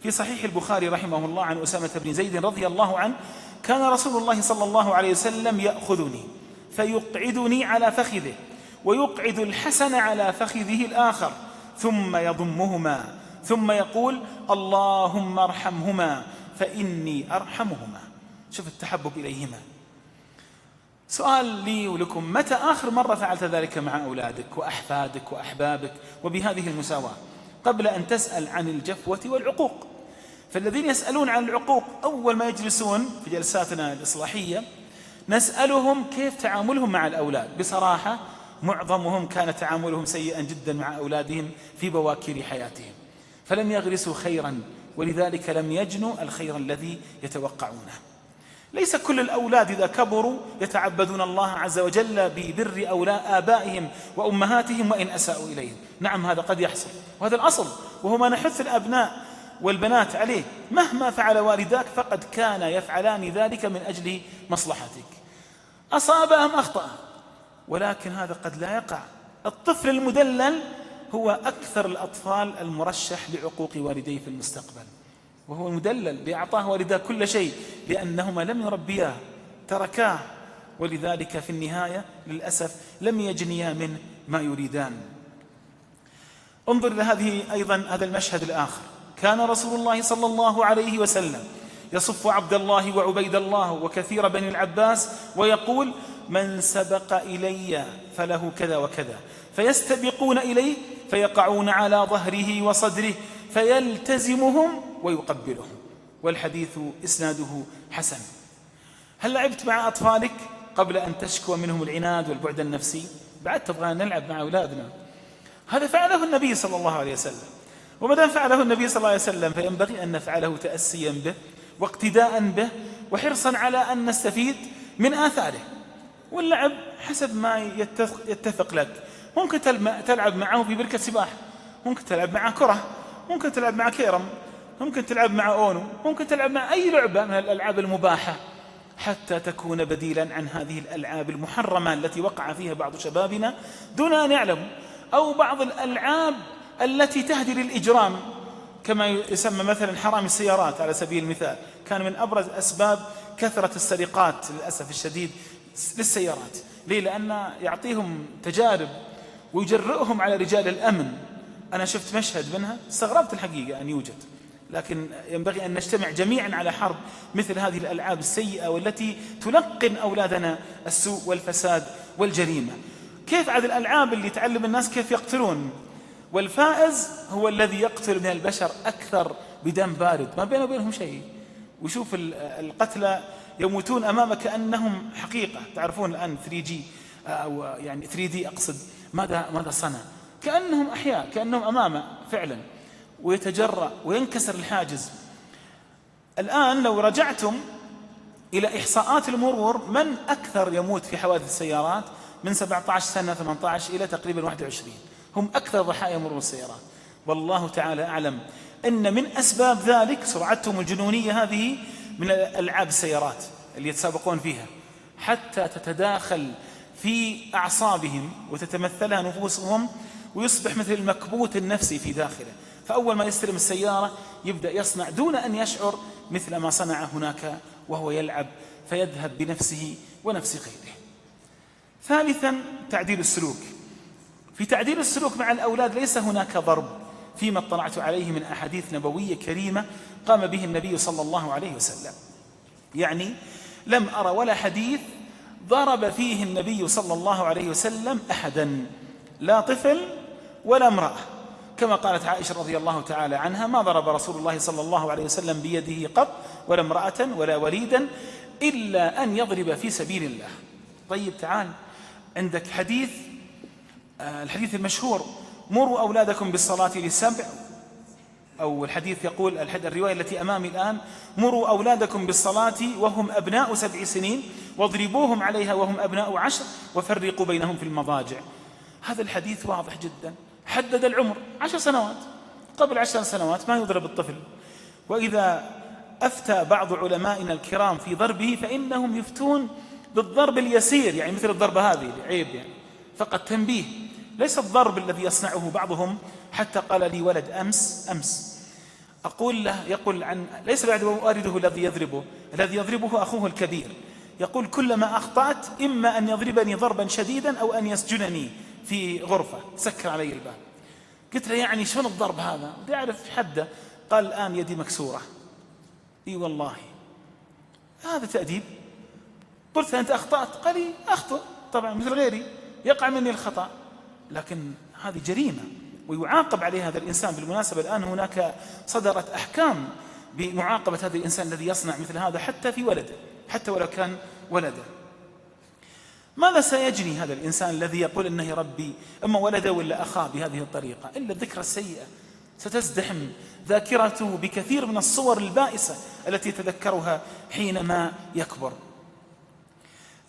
في صحيح البخاري رحمه الله عن أسامة بن زيد رضي الله عنه: كان رسول الله صلى الله عليه وسلم يأخذني فيقعدني على فخذه ويقعد الحسن على فخذه الآخر ثم يضمهما ثم يقول: اللهم ارحمهما فإني أرحمهما. شوف التحبب إليهما. سؤال لي ولكم: متى آخر مرة فعلت ذلك مع أولادك وأحفادك وأحبابك وبهذه المساواة قبل أن تسأل عن الجفوة والعقوق؟ فالذين يسألون عن العقوق أول ما يجلسون في جلساتنا الإصلاحية نسألهم كيف تعاملهم مع الأولاد. بصراحة معظمهم كان تعاملهم سيئا جدا مع أولادهم في بواكير حياتهم، فلم يغرسوا خيرا، ولذلك لم يجنوا الخير الذي يتوقعونه. ليس كل الأولاد إذا كبروا يتعبدون الله عز وجل ببر آبائهم وأمهاتهم وإن أساءوا إليهم. نعم هذا قد يحصل، وهذا الأصل، وهو ما نحث الأبناء والبنات عليه. مهما فعل والداك فقد كان يفعلان ذلك من أجل مصلحتك، أصاب أم أخطأ، ولكن هذا قد لا يقع. الطفل المدلل هو أكثر الأطفال المرشح لعقوق والديه في المستقبل، وهو المدلل بأعطاه والداه كل شيء لأنهما لم يربياه، تركاه، ولذلك في النهاية للأسف لم يجنيا منه ما يريدان. انظر إلى هذا المشهد الآخر. كان رسول الله صلى الله عليه وسلم يصف عبد الله وعبيد الله وكثير بني العباس ويقول: من سبق إلي فله كذا وكذا، فيستبقون إليه فيقعون على ظهره وصدره فيلتزمهم ويقبلهم. والحديث إسناده حسن. هل لعبت مع أطفالك قبل أن تشكو منهم العناد والبعد النفسي؟ بعد تبغى نلعب مع أولادنا. هذا فعله النبي صلى الله عليه وسلم، ومدام فعله النبي صلى الله عليه وسلم فينبغي أن نفعله تأسيا به واقتداء به وحرصا على أن نستفيد من آثاره. واللعب حسب ما يتفق لك. ممكن تلعب معه في بركة سباحة، ممكن تلعب معه كرة، ممكن تلعب معه كيرم، ممكن تلعب معه أونو، ممكن تلعب مع أي لعبة من الألعاب المباحة حتى تكون بديلا عن هذه الألعاب المحرمة التي وقع فيها بعض شبابنا دون أن يعلموا، أو بعض الألعاب التي تهدي للإجرام كما يسمى مثلا حرام السيارات على سبيل المثال. كان من أبرز أسباب كثرة السرقات للأسف الشديد للسيارات. ليه؟ لأن يعطيهم تجارب ويجرئهم على رجال الأمن. أنا شفت مشهد منها استغربت الحقيقة أن يوجد، لكن ينبغي أن نجتمع جميعا على حرب مثل هذه الألعاب السيئة والتي تلقن أولادنا السوء والفساد والجريمة. كيف عاد الألعاب اللي تعلم الناس كيف يقتلون، والفائز هو الذي يقتل من البشر أكثر بدم بارد ما بينه وبينهم شيء. وشوف القتلى يموتون أمامك كأنهم حقيقة. تعرفون الآن 3G أو يعني 3D أقصد ماذا صنع، كأنهم أحياء، كأنهم أمامه فعلا، ويتجرأ وينكسر الحاجز. الآن لو رجعتم إلى إحصاءات المرور من أكثر يموت في حوادث السيارات من 17 سنة 18 إلى تقريبا 21 هم أكثر ضحايا مرور السيارات. والله تعالى أعلم أن من أسباب ذلك سرعتهم الجنونية هذه من ألعاب السيارات اللي يتسابقون فيها حتى تتداخل في أعصابهم وتتمثلها نفوسهم ويصبح مثل المكبوت النفسي في داخله. فأول ما يستلم السيارة يبدأ يصنع دون أن يشعر مثل ما صنع هناك وهو يلعب، فيذهب بنفسه ونفس غيره. ثالثا تعديل السلوك. في تعديل السلوك مع الأولاد ليس هناك ضرب فيما اطلعت عليه من أحاديث نبوية كريمة قام به النبي صلى الله عليه وسلم. يعني لم أرى ولا حديث ضرب فيه النبي صلى الله عليه وسلم أحدا، لا طفل ولا امرأة، كما قالت عائشة رضي الله تعالى عنها: ما ضرب رسول الله صلى الله عليه وسلم بيده قط ولا امرأة ولا وليدا إلا أن يضرب في سبيل الله. طيب تعال، عندك الحديث المشهور: مروا أولادكم بالصلاة ل7 أو الحديث يقول الرواية التي أمامي الآن: مروا أولادكم بالصلاة وهم أبناء 7 سنين واضربوهم عليها وهم أبناء 10 وفرقوا بينهم في المضاجع. هذا الحديث واضح جدا، حدد العمر 10 سنوات، قبل 10 سنوات ما يضرب الطفل. وإذا أفتى بعض علمائنا الكرام في ضربه فإنهم يفتون بالضرب اليسير، يعني مثل الضربة هذه عيب، يعني فقط تنبيه، ليس الضرب الذي يصنعه بعضهم. حتى قال لي ولد أمس أقول له، يقول عن ليس بعد والده الذي يضربه أخوه الكبير، يقول: كلما أخطأت إما أن يضربني ضربا شديدا أو أن يسجنني في غرفة، سكر علي الباب. قلت له: يعني شلون الضرب هذا؟ بدي أعرف حده. قال: الآن يدي مكسورة. إي والله هذا تأديب. قلت له: أنت أخطأت؟ قال لي: أخطأ طبعا مثل غيري، يقع مني الخطأ، لكن هذه جريمة ويعاقب عليها هذا الإنسان. بالمناسبة الآن هناك صدرت أحكام بمعاقبة هذا الإنسان الذي يصنع مثل هذا حتى في ولده، حتى ولو كان ولده. ماذا سيجني هذا الإنسان الذي يقول إنه يربي أما ولده ولا أخاه بهذه الطريقة؟ إلا الذكرى السيئة، ستزدحم ذاكرته بكثير من الصور البائسة التي يتذكرها حينما يكبر.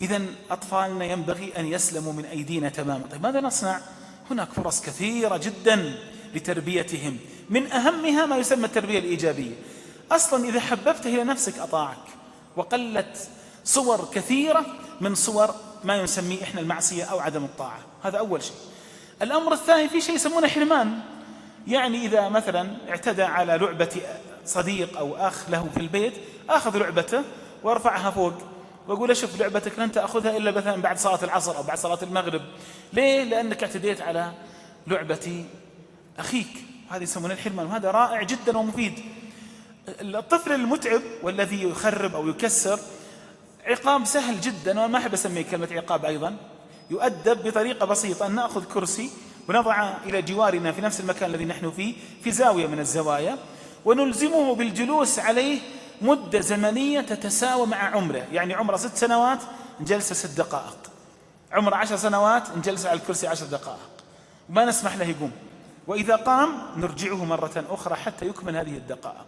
إذن أطفالنا ينبغي أن يسلموا من أيدينا تماما. طيب ماذا نصنع؟ هناك فرص كثيرة جدا لتربيتهم، من أهمها ما يسمى التربية الإيجابية. أصلا إذا حببته إلى نفسك أطاعك، وقلت صور كثيرة من صور ما نسميه إحنا المعصية أو عدم الطاعة. هذا أول شيء. الأمر الثاني، في شيء يسمونه حرمان، يعني إذا مثلا اعتدى على لعبة صديق أو أخ له في البيت، أخذ لعبته وارفعها فوق وأقول: شوف لعبتك لن تأخذها إلا مثلا بعد صلاة العصر أو بعد صلاة المغرب. ليه؟ لأنك اعتديت على لعبة أخيك. هذا يسمونه الحرمان، وهذا رائع جدا ومفيد. الطفل المتعب والذي يخرب أو يكسر عقاب سهل جدا، وأنا ما أحب أسميه كلمة عقاب أيضا. يؤدب بطريقة بسيطة، أن نأخذ كرسي ونضع إلى جوارنا في نفس المكان الذي نحن فيه في زاوية من الزوايا، ونلزمه بالجلوس عليه مدة زمنية تتساوى مع عمره. يعني عمره 6 سنوات نجلسه 6 دقائق، عمره 10 سنوات نجلسه على الكرسي 10 دقائق، وما نسمح له يقوم، وإذا قام نرجعه مرة أخرى حتى يكمل هذه الدقائق.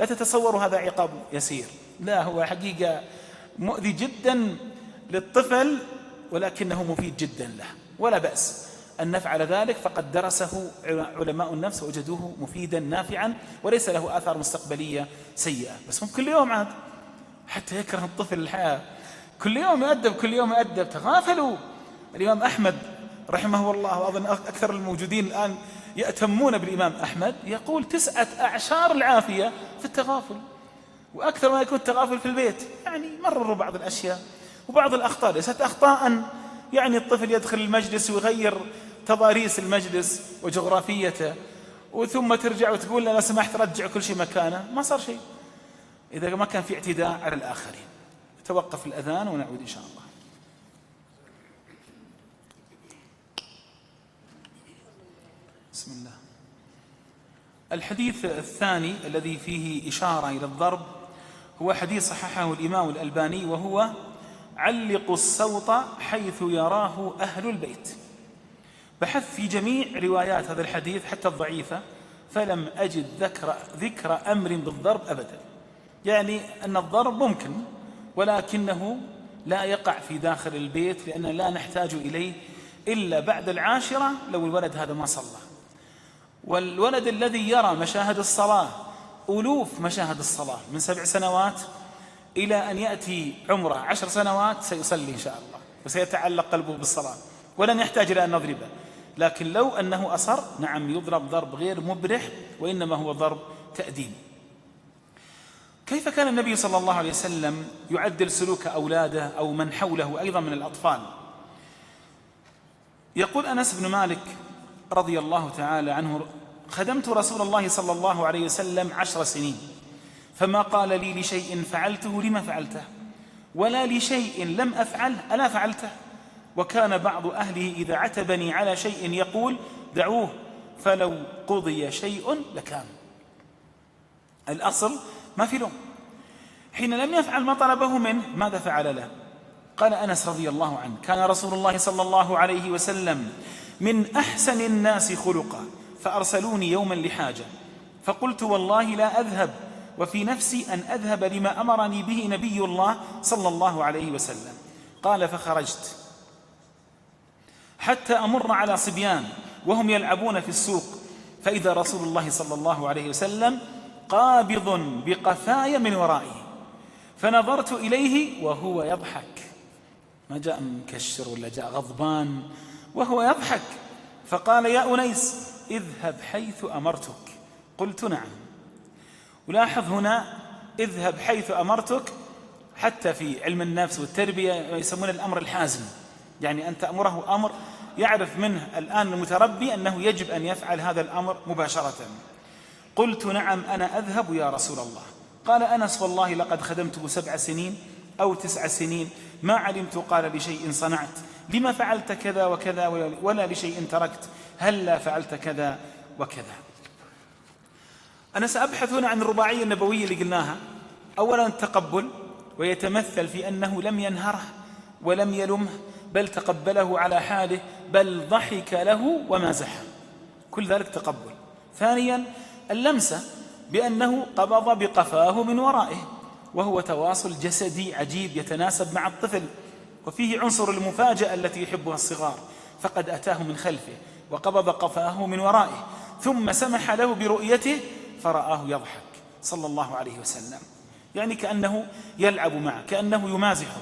لا تتصوروا هذا عقاب يسير، لا، هو حقيقة مؤذي جدا للطفل، ولكنه مفيد جدا له، ولا بأس أن نفعل ذلك. فقد درسه علماء النفس ووجدوه مفيدا نافعا وليس له آثار مستقبلية سيئة. بس هم كل يوم عاد حتى يكره الطفل الحياة، كل يوم يؤدب، كل يوم يؤدب. تغافلوا. الإمام أحمد رحمه الله، وأظن أكثر الموجودين الآن يأتمون بالإمام أحمد، يقول 9 أعشار العافية في التغافل، وأكثر ما يكون التغافل في البيت. يعني مرروا بعض الأشياء وبعض الأخطاء ليست أخطاء، يعني الطفل يدخل المجلس ويغير تضاريس المجلس وجغرافيته، وثم ترجع وتقول له: لو سمحت رجع كل شيء مكانه، ما صار شيء إذا ما كان في اعتداء على الآخرين. توقف الأذان ونعود إن شاء الله. بسم الله. الحديث الثاني الذي فيه إشارة إلى الضرب هو حديث صححه الإمام الألباني، وهو: علقوا الصوت حيث يراه أهل البيت. بحث في جميع روايات هذا الحديث حتى الضعيفة، فلم أجد ذكر أمر بالضرب أبدا. يعني أن الضرب ممكن، ولكنه لا يقع في داخل البيت، لأن لا نحتاج إليه إلا بعد 10 لو الولد هذا ما صلى. والولد الذي يرى مشاهد الصلاة، ألوف مشاهد الصلاة من 7 سنوات إلى أن يأتي عمره 10 سنوات سيصلي إن شاء الله، وسيتعلق قلبه بالصلاة ولن يحتاج إلى أن نضربه. لكن لو أنه أصر، نعم يضرب ضرب غير مبرح، وإنما هو ضرب تأديب. كيف كان النبي صلى الله عليه وسلم يعدل سلوك أولاده أو من حوله أيضا من الأطفال؟ يقول أنس بن مالك رضي الله تعالى عنه: خدمت رسول الله صلى الله عليه وسلم 10 سنين، فما قال لي لشيء فعلته لما فعلته، ولا لشيء لم أفعل ألا فعلته. وكان بعض أهله إذا عتبني على شيء يقول: دعوه فلو قضي شيء لكان. الأصل ما في لوم. حين لم يفعل ما طلبه منه، ماذا فعل له؟ قال أنس رضي الله عنه: كان رسول الله صلى الله عليه وسلم من أحسن الناس خلقا، فأرسلوني يوما لحاجة، فقلت والله لا أذهب، وفي نفسي أن أذهب لما أمرني به نبي الله صلى الله عليه وسلم. قال فخرجت حتى أمر على صبيان وهم يلعبون في السوق، فإذا رسول الله صلى الله عليه وسلم قابض بقفاي من ورائه، فنظرت إليه وهو يضحك، ما جاء مكشر ولا جاء غضبان، وهو يضحك، فقال يا أنيس اذهب حيث أمرتك. قلت نعم. ولاحظ هنا اذهب حيث أمرتك، حتى في علم النفس والتربية يسمون الأمر الحازم، يعني أن تأمره أمر يعرف منه الآن المتربي أنه يجب أن يفعل هذا الأمر مباشرة. قلت نعم أنا أذهب يا رسول الله. قال أنس والله لقد خدمته 7 سنين أو 9 سنين ما علمت قال لشيء صنعت لما فعلت كذا وكذا ولا لشيء تركت هلا فعلت كذا وكذا. أنا سأبحث هنا عن الرباعية النبوية اللي قلناها. أولا التقبل، ويتمثل في أنه لم ينهره ولم يلمه، بل تقبله على حاله، بل ضحك له ومازحه، كل ذلك تقبل. ثانيا اللمسة، بأنه قبض بقفاه من ورائه، وهو تواصل جسدي عجيب يتناسب مع الطفل، وفيه عنصر المفاجأة التي يحبها الصغار، فقد أتاه من خلفه وقبض قفاه من ورائه، ثم سمح له برؤيته فرآه يضحك صلى الله عليه وسلم، يعني كأنه يلعب معه، كأنه يمازحه.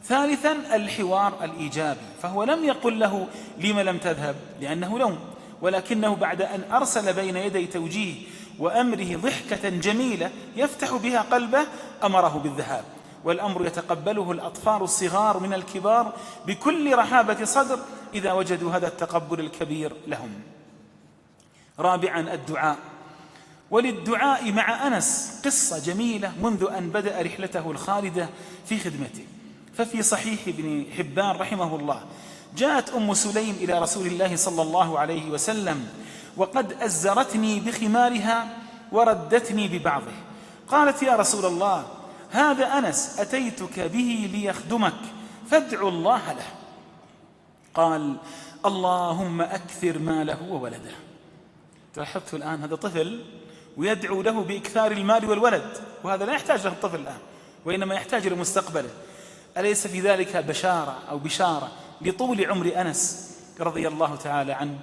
ثالثا الحوار الإيجابي، فهو لم يقل له لم لم تذهب لأنه لوم، ولكنه بعد أن أرسل بين يدي توجيه وأمره ضحكة جميلة يفتح بها قلبه أمره بالذهاب، والأمر يتقبله الأطفال الصغار من الكبار بكل رحابة صدر إذا وجدوا هذا التقبل الكبير لهم. رابعا الدعاء، وللدعاء مع أنس قصة جميلة منذ أن بدأ رحلته الخالدة في خدمته. ففي صحيح ابن حبان رحمه الله جاءت أم سليم إلى رسول الله صلى الله عليه وسلم وقد أزرتني بخمارها وردتني ببعضه، قالت يا رسول الله هذا أنس أتيتك به ليخدمك فادعو الله له. قال اللهم أكثر ماله وولده. لاحظت الآن هذا طفل ويدعو له بإكثار المال والولد، وهذا لا يحتاج له الطفل الآن، وإنما يحتاج لمستقبله. أليس في ذلك بشارة أو بشارة لطول عمر أنس رضي الله تعالى عنه؟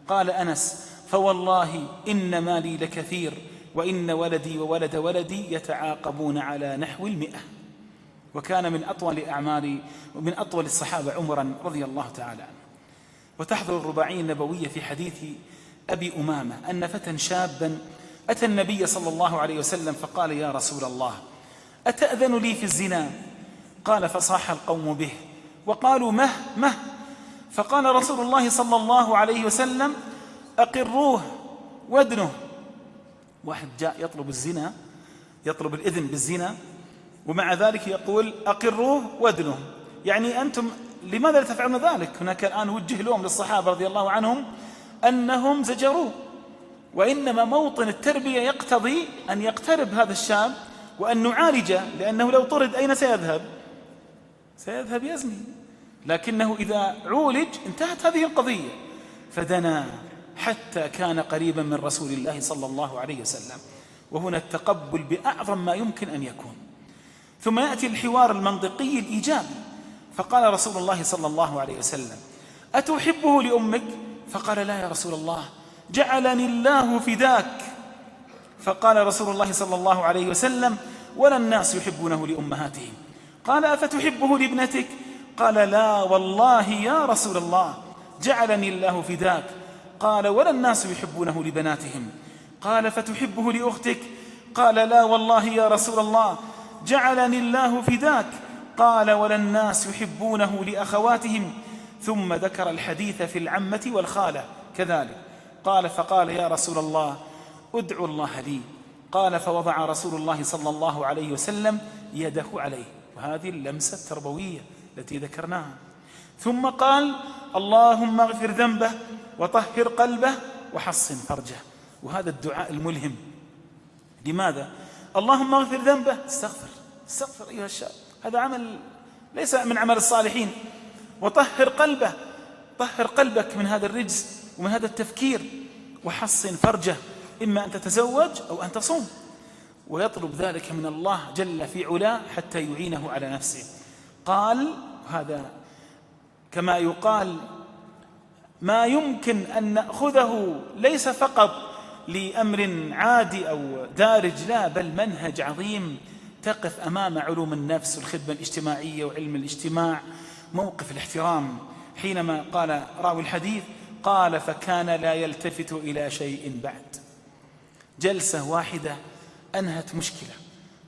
قال أنس فوالله إن مالي لكثير وإن ولدي وولد ولدي يتعاقبون على نحو 100. وكان من أطول أعمال ومن أطول الصحابة عمرا رضي الله تعالى عنه. وتحضر الرباعية النبوية في حديث أبي أمامة أن فتى شابا أتى النبي صلى الله عليه وسلم فقال يا رسول الله أتأذن لي في الزنا؟ قال فصاح القوم به وقالوا مه. فقال رسول الله صلى الله عليه وسلم أقروه وادنه. واحد جاء يطلب الزنا، يطلب الإذن بالزنا، ومع ذلك يقول أقروه وادنه، يعني أنتم لماذا لا تفعلون ذلك؟ هناك الآن وجه لهم للصحابة رضي الله عنهم أنهم زجروه، وإنما موطن التربية يقتضي أن يقترب هذا الشاب وأن نعالجه، لأنه لو طرد أين سيذهب؟ سيذهب يزني، لكنه إذا عولج انتهت هذه القضية. فدنا حتى كان قريبا من رسول الله صلى الله عليه وسلم، وهنا التقبل بأعظم ما يمكن أن يكون. ثم يأتي الحوار المنطقي الإيجابي، فقال رسول الله صلى الله عليه وسلم أتحبه لأمك؟ فقال لا يا رسول الله جعلني الله فداك. فقال رسول الله صلى الله عليه وسلم ولا الناس يحبونه لأمهاتهم. قال أفتحبه لابنتك؟ قال لا والله يا رسول الله جعلني الله فداك. قال ولا الناس يحبونه لبناتهم. قال فتحبه لأختك؟ قال لا والله يا رسول الله جعلني الله فداك. قال ولا الناس يحبونه لأخواتهم. ثم ذكر الحديث في العمة والخالة كذلك. قال فقال يا رسول الله ادعو الله لي. قال فوضع رسول الله صلى الله عليه وسلم يده عليه، وهذه اللمسة التربوية التي ذكرناها. ثم قال اللهم اغفر ذنبه وطهر قلبه وحصن فرجه، وهذا الدعاء الملهم. لماذا؟ اللهم اغفر ذنبه، استغفر أيها الشاب، هذا عمل ليس من عمل الصالحين. وطهر قلبه، طهر قلبك من هذا الرجس ومن هذا التفكير. وحصن فرجه، إما أن تتزوج أو أن تصوم، ويطلب ذلك من الله جل في علاه حتى يعينه على نفسه. قال هذا كما يقال ما يمكن أن نأخذه ليس فقط لأمر عادي أو دارج، لا بل منهج عظيم تقف أمام علوم النفس والخدمة الاجتماعية وعلم الاجتماع موقف الاحترام. حينما قال راوي الحديث قال فكان لا يلتفت إلى شيء بعد. جلسة واحدة أنهت مشكلة،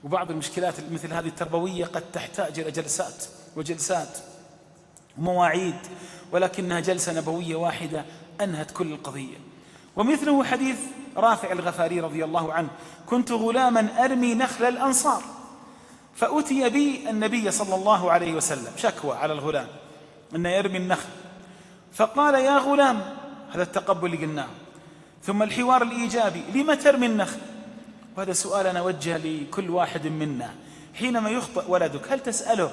وبعض المشكلات مثل هذه التربوية قد تحتاج إلى جلسات وجلسات ومواعيد، ولكنها جلسة نبوية واحدة أنهت كل القضية. ومثله حديث رافع الغفاري رضي الله عنه: كنت غلاما أرمي نخل الأنصار فأتي بي النبي صلى الله عليه وسلم، شكوى على الغلام أنه يرمي النخل، فقال يا غلام، هذا التقبل اللي قلناه. ثم الحوار الإيجابي: لم ترمي النخل؟ وهذا سؤال أنا أوجه لكل واحد منا حينما يخطئ ولدك، هل تسأله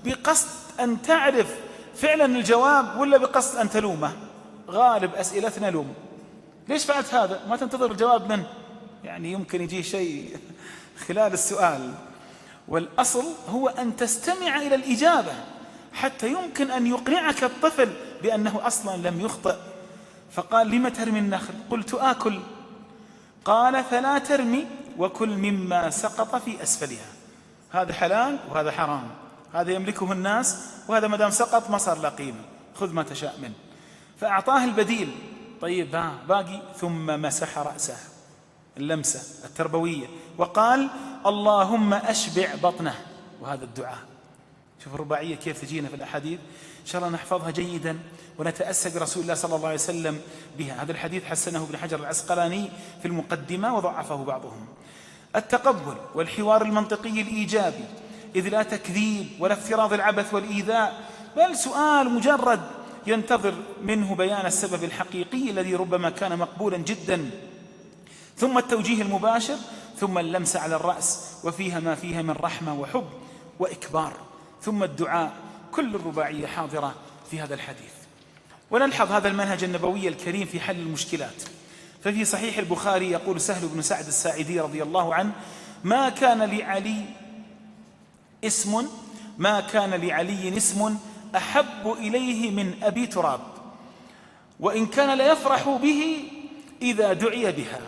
بقصد أن تعرف فعلا الجواب ولا بقصد أن تلومه؟ غالب أسئلتنا لوم. ليش فعلت هذا؟ ما تنتظر الجواب منه، يعني يمكن يجي شيء خلال السؤال. والأصل هو أن تستمع إلى الإجابة حتى يمكن أن يقنعك الطفل بأنه أصلا لم يخطئ. فقال لم ترمي النخل؟ قلت آكل. قال فلا ترمي وكل مما سقط في أسفلها، هذا حلال وهذا حرام، هذا يملكه الناس وهذا مدام سقط ما صار له قيمة، خذ ما تشاء منه. فأعطاه البديل. طيب باقي. ثم مسح رأسه، اللمسة التربوية، وقال اللهم أشبع بطنه. وهذا الدعاء، شوف الرباعية كيف تجينا في الأحاديث، إن شاء الله نحفظها جيدا ونتأسى برسول الله صلى الله عليه وسلم بها. هذا الحديث حسنه ابن حجر العسقلاني في المقدمة وضعفه بعضهم. التقبل والحوار المنطقي الإيجابي، إذ لا تكذيب ولا افتراض العبث والإيذاء، بل سؤال مجرد ينتظر منه بيان السبب الحقيقي الذي ربما كان مقبولا جدا. ثم التوجيه المباشر، ثم اللمس على الرأس وفيها ما فيها من رحمة وحب وإكبار، ثم الدعاء. كل الرباعية حاضرة في هذا الحديث. ونلحظ هذا المنهج النبوي الكريم في حل المشكلات. ففي صحيح البخاري يقول سهل بن سعد الساعدي رضي الله عنه: ما كان لعلي اسم أحب إليه من أبي تراب، وإن كان ليفرح به إذا دعي بها.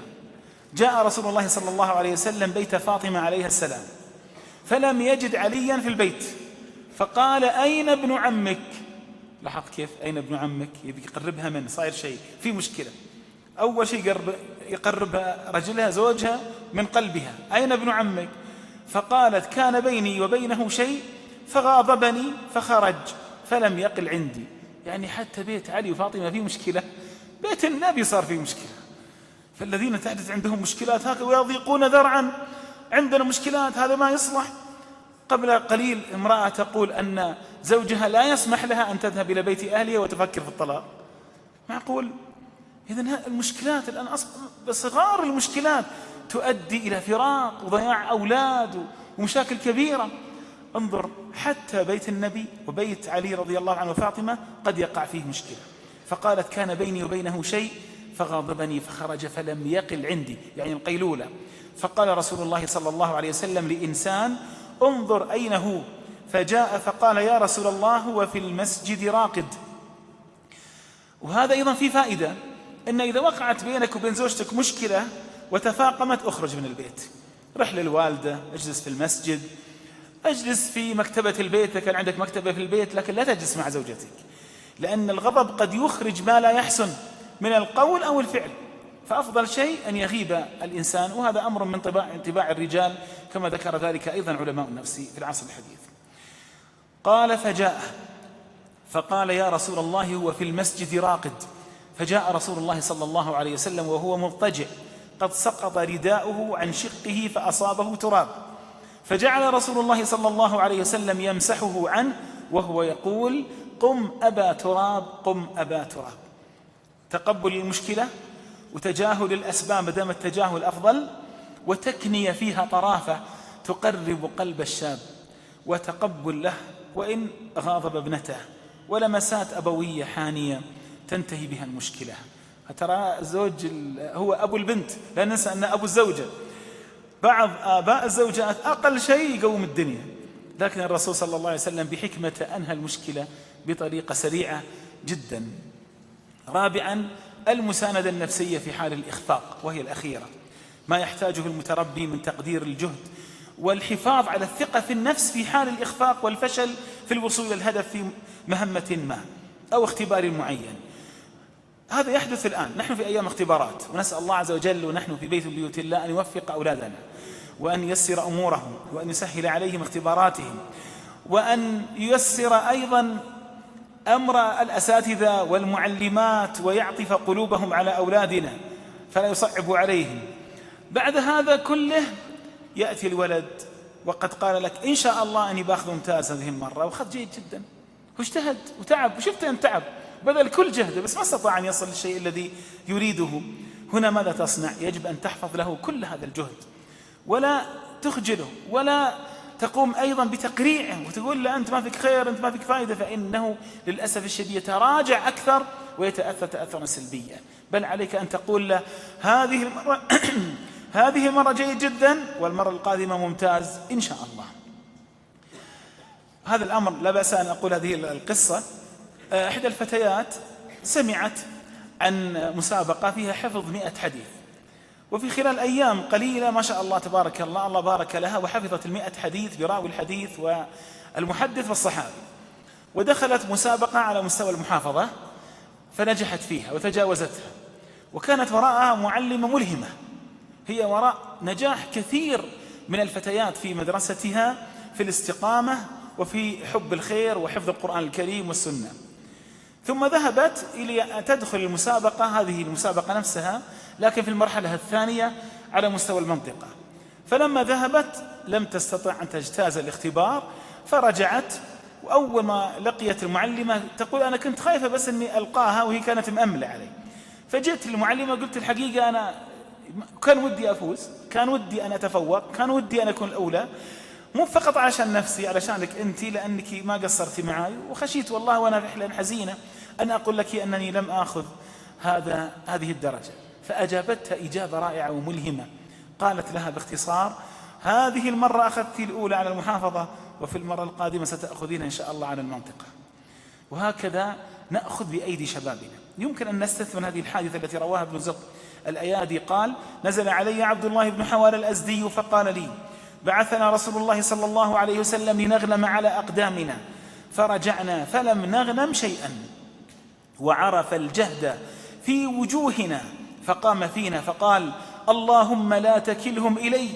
جاء رسول الله صلى الله عليه وسلم بيت فاطمة عليها السلام، فلم يجد عليا في البيت، فقال أين ابن عمك؟ لاحظ كيف أين ابن عمك؟ يبي يقربها منه، صاير شيء في مشكلة. أول شيء يقرب رجلها زوجها من قلبها، أين ابن عمك؟ فقالت كان بيني وبينه شيء فغاضبني فخرج فلم يقل عندي. يعني حتى بيت علي وفاطمة فيه مشكلة، بيت النبي صار فيه مشكلة. فالذين تحدث عندهم مشكلات هكذا ويضيقون ذرعا، عندنا مشكلات، هذا ما يصلح. قبل قليل امرأة تقول أن زوجها لا يسمح لها أن تذهب إلى بيت أهلها وتفكر في الطلاق. معقول؟ إذن المشكلات الآن بصغار المشكلات تؤدي إلى فراق وضياع أولاد ومشاكل كبيرة. انظر حتى بيت النبي وبيت علي رضي الله عنه وفاطمة قد يقع فيه مشكلة. فقالت كان بيني وبينه شيء فغاضبني فخرج فلم يقل عندي، يعني القيلولة. فقال رسول الله صلى الله عليه وسلم لإنسان انظر أين هو، فجاء فقال يا رسول الله هو في المسجد راقد. وهذا أيضا في فائدة، أن إذا وقعت بينك وبين زوجتك مشكلة وتفاقمت اخرج من البيت، رح للوالدة، اجلس في المسجد، اجلس في مكتبة البيت إذا كان عندك مكتبة في البيت، لكن لا تجلس مع زوجتك، لأن الغضب قد يخرج ما لا يحسن من القول أو الفعل. فأفضل شيء أن يغيب الإنسان، وهذا أمر من طباع الرجال كما ذكر ذلك أيضا علماء النفس في العصر الحديث. قال فجاء فقال يا رسول الله هو في المسجد راقد. فجاء رسول الله صلى الله عليه وسلم وهو مضطجع قد سقط رداؤه عن شقه فأصابه تراب، فجعل رسول الله صلى الله عليه وسلم يمسحه عنه وهو يقول قم أبا تراب، قم أبا تراب. تقبل المشكلة وتجاهل الأسباب ما دام التجاهل أفضل، وتكنية فيها طرافة تقرب قلب الشاب، وتقبل له وإن غاضب ابنته، ولمسات أبوية حانية تنتهي بها المشكلة. ترى الزوج هو أبو البنت، لا ننسى أن أبو الزوجة. بعض آباء الزوجات أقل شيء يقوم الدنيا، لكن الرسول صلى الله عليه وسلم بحكمة أنهى المشكلة بطريقة سريعة جدا. رابعا المساندة النفسية في حال الإخفاق، وهي الأخيرة، ما يحتاجه المتربي من تقدير الجهد والحفاظ على الثقة في النفس في حال الإخفاق والفشل في الوصول إلى الهدف في مهمة ما أو اختبار معين. هذا يحدث الآن، نحن في أيام اختبارات، ونسأل الله عز وجل ونحن في بيت من بيوت الله أن يوفق أولادنا وأن ييسر أمورهم وأن يسهل عليهم اختباراتهم، وأن ييسر أيضا أمر الأساتذة والمعلمات ويعطف قلوبهم على أولادنا فلا يصعب عليهم. بعد هذا كله يأتي الولد وقد قال لك إن شاء الله أني باخذ ممتاز هذه المرة، وأخذ جيد جدا واجتهد وتعب وشفت أن تعب بذل كل جهده بس ما استطاع أن يصل للشيء الذي يريده. هنا ماذا تصنع؟ يجب أن تحفظ له كل هذا الجهد ولا تخجله ولا تقوم أيضا بتقريعه وتقول له أنت ما فيك خير، أنت ما فيك فائدة، فإنه للأسف الشديد يتراجع أكثر ويتأثر تأثرا سلبيا. بل عليك أن تقول له هذه المرة هذه المرة جيد جدا والمرة القادمة ممتاز إن شاء الله. هذا الأمر لا بأس أن أقول هذه القصة. إحدى الفتيات سمعت عن مسابقة فيها حفظ 100 حديث، وفي خلال أيام قليلة ما شاء الله تبارك الله الله بارك لها وحفظت 100 حديث براوي الحديث والمحدث والصحابي، ودخلت مسابقة على مستوى المحافظة فنجحت فيها وتجاوزتها، وكانت وراءها معلمة ملهمة، هي وراء نجاح كثير من الفتيات في مدرستها في الاستقامة وفي حب الخير وحفظ القرآن الكريم والسنة. ثم ذهبت إلى أن تدخل المسابقة، هذه المسابقة نفسها لكن في المرحلة الثانية على مستوى المنطقة. فلما ذهبت لم تستطع أن تجتاز الاختبار فرجعت، وأول ما لقيت المعلمة تقول أنا كنت خايفة بس أني ألقاها وهي كانت مأملة علي. فجئت المعلمة قلت الحقيقة أنا كان ودي أفوز، كان ودي أن أتفوق، كان ودي أن أكون الأولى، مو فقط عشان نفسي علشانك أنت لأنك ما قصرتي معي، وخشيت والله وأنا فعلا حزينة أن أقول لك أنني لم أخذ هذه الدرجة. فأجابتها إجابة رائعة وملهمة، قالت لها باختصار هذه المرة أخذت الأولى على المحافظة وفي المرة القادمة ستأخذين إن شاء الله على المنطقة. وهكذا نأخذ بأيدي شبابنا. يمكن أن نستثمر هذه الحادثة التي رواها ابن زق الأيادي قال نزل علي عبد الله بن حوال الأزدي فقال لي بعثنا رسول الله صلى الله عليه وسلم لنغنم على أقدامنا فرجعنا فلم نغنم شيئا وعرف الجهد في وجوهنا فقام فينا فقال اللهم لا تكلهم إلي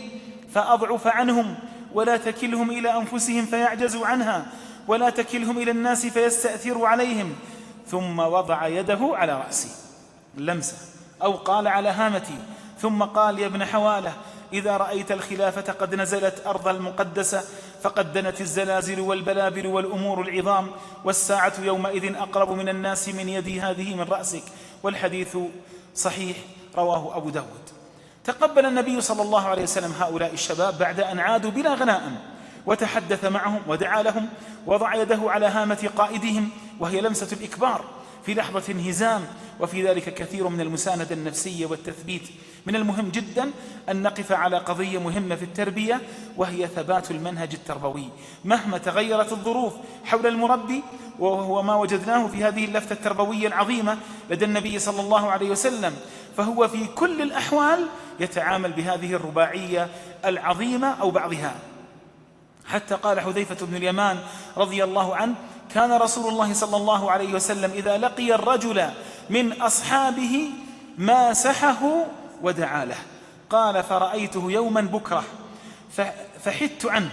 فأضعف عنهم ولا تكلهم إلى أنفسهم فيعجزوا عنها ولا تكلهم إلى الناس فيستأثروا عليهم، ثم وضع يده على رأسي اللمسة أو قال على هامتي، ثم قال يا ابن حوالة إذا رأيت الخلافة قد نزلت أرض المقدسة فقد دنت الزلازل والبلابل والأمور العظام والساعة يومئذ أقرب من الناس من يدي هذه من رأسك. والحديث صحيح رواه أبو داود. تقبل النبي صلى الله عليه وسلم هؤلاء الشباب بعد أن عادوا بلا غنائم وتحدث معهم ودعا لهم، وضع يده على هامة قائدهم وهي لمسة الإكبار في لحظة انهزام، وفي ذلك كثير من المساندة النفسية والتثبيت. من المهم جدا أن نقف على قضية مهمة في التربية وهي ثبات المنهج التربوي مهما تغيرت الظروف حول المربي، وهو ما وجدناه في هذه اللفتة التربوية العظيمة لدى النبي صلى الله عليه وسلم، فهو في كل الأحوال يتعامل بهذه الرباعية العظيمة أو بعضها. حتى قال حذيفة بن اليمان رضي الله عنه كان رسول الله صلى الله عليه وسلم إذا لقي الرجل من أصحابه ماسحه ودعا له، قال فرأيته يوما بكرة فحدت عنه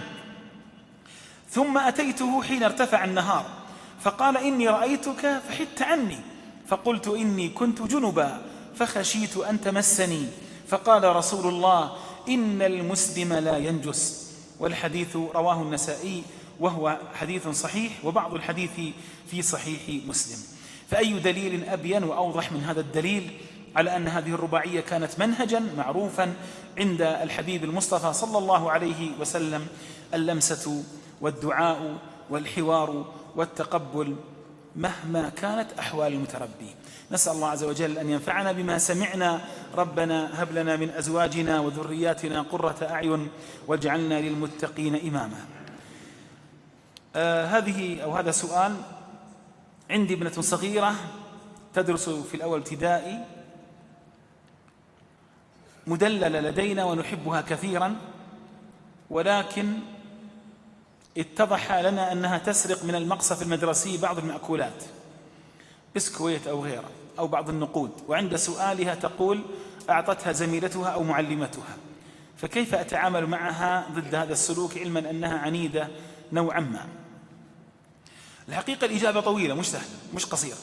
ثم أتيته حين ارتفع النهار فقال إني رأيتك فحدت عني فقلت إني كنت جنبا فخشيت أن تمسني فقال رسول الله إن المسلم لا ينجس. والحديث رواه النسائي وهو حديث صحيح، وبعض الحديث في صحيح مسلم. فأي دليل أبين وأوضح من هذا الدليل على أن هذه الرباعية كانت منهجا معروفا عند الحبيب المصطفى صلى الله عليه وسلم، اللمسة والدعاء والحوار والتقبل مهما كانت أحوال المتربي. نسأل الله عز وجل أن ينفعنا بما سمعنا. ربنا هب لنا من أزواجنا وذرياتنا قرة أعين واجعلنا للمتقين إماما. هذا سؤال. عندي ابنة صغيرة تدرس في الأول ابتدائي، مدللة لدينا ونحبها كثيرا، ولكن اتضح لنا أنها تسرق من المقصف المدرسي بعض المأكولات، بسكويت أو غيره أو بعض النقود، وعند سؤالها تقول أعطتها زميلتها أو معلمتها. فكيف أتعامل معها ضد هذا السلوك علما أنها عنيدة نوعا ما؟ الحقيقة الإجابة طويلة مش سهلة مش قصيرة،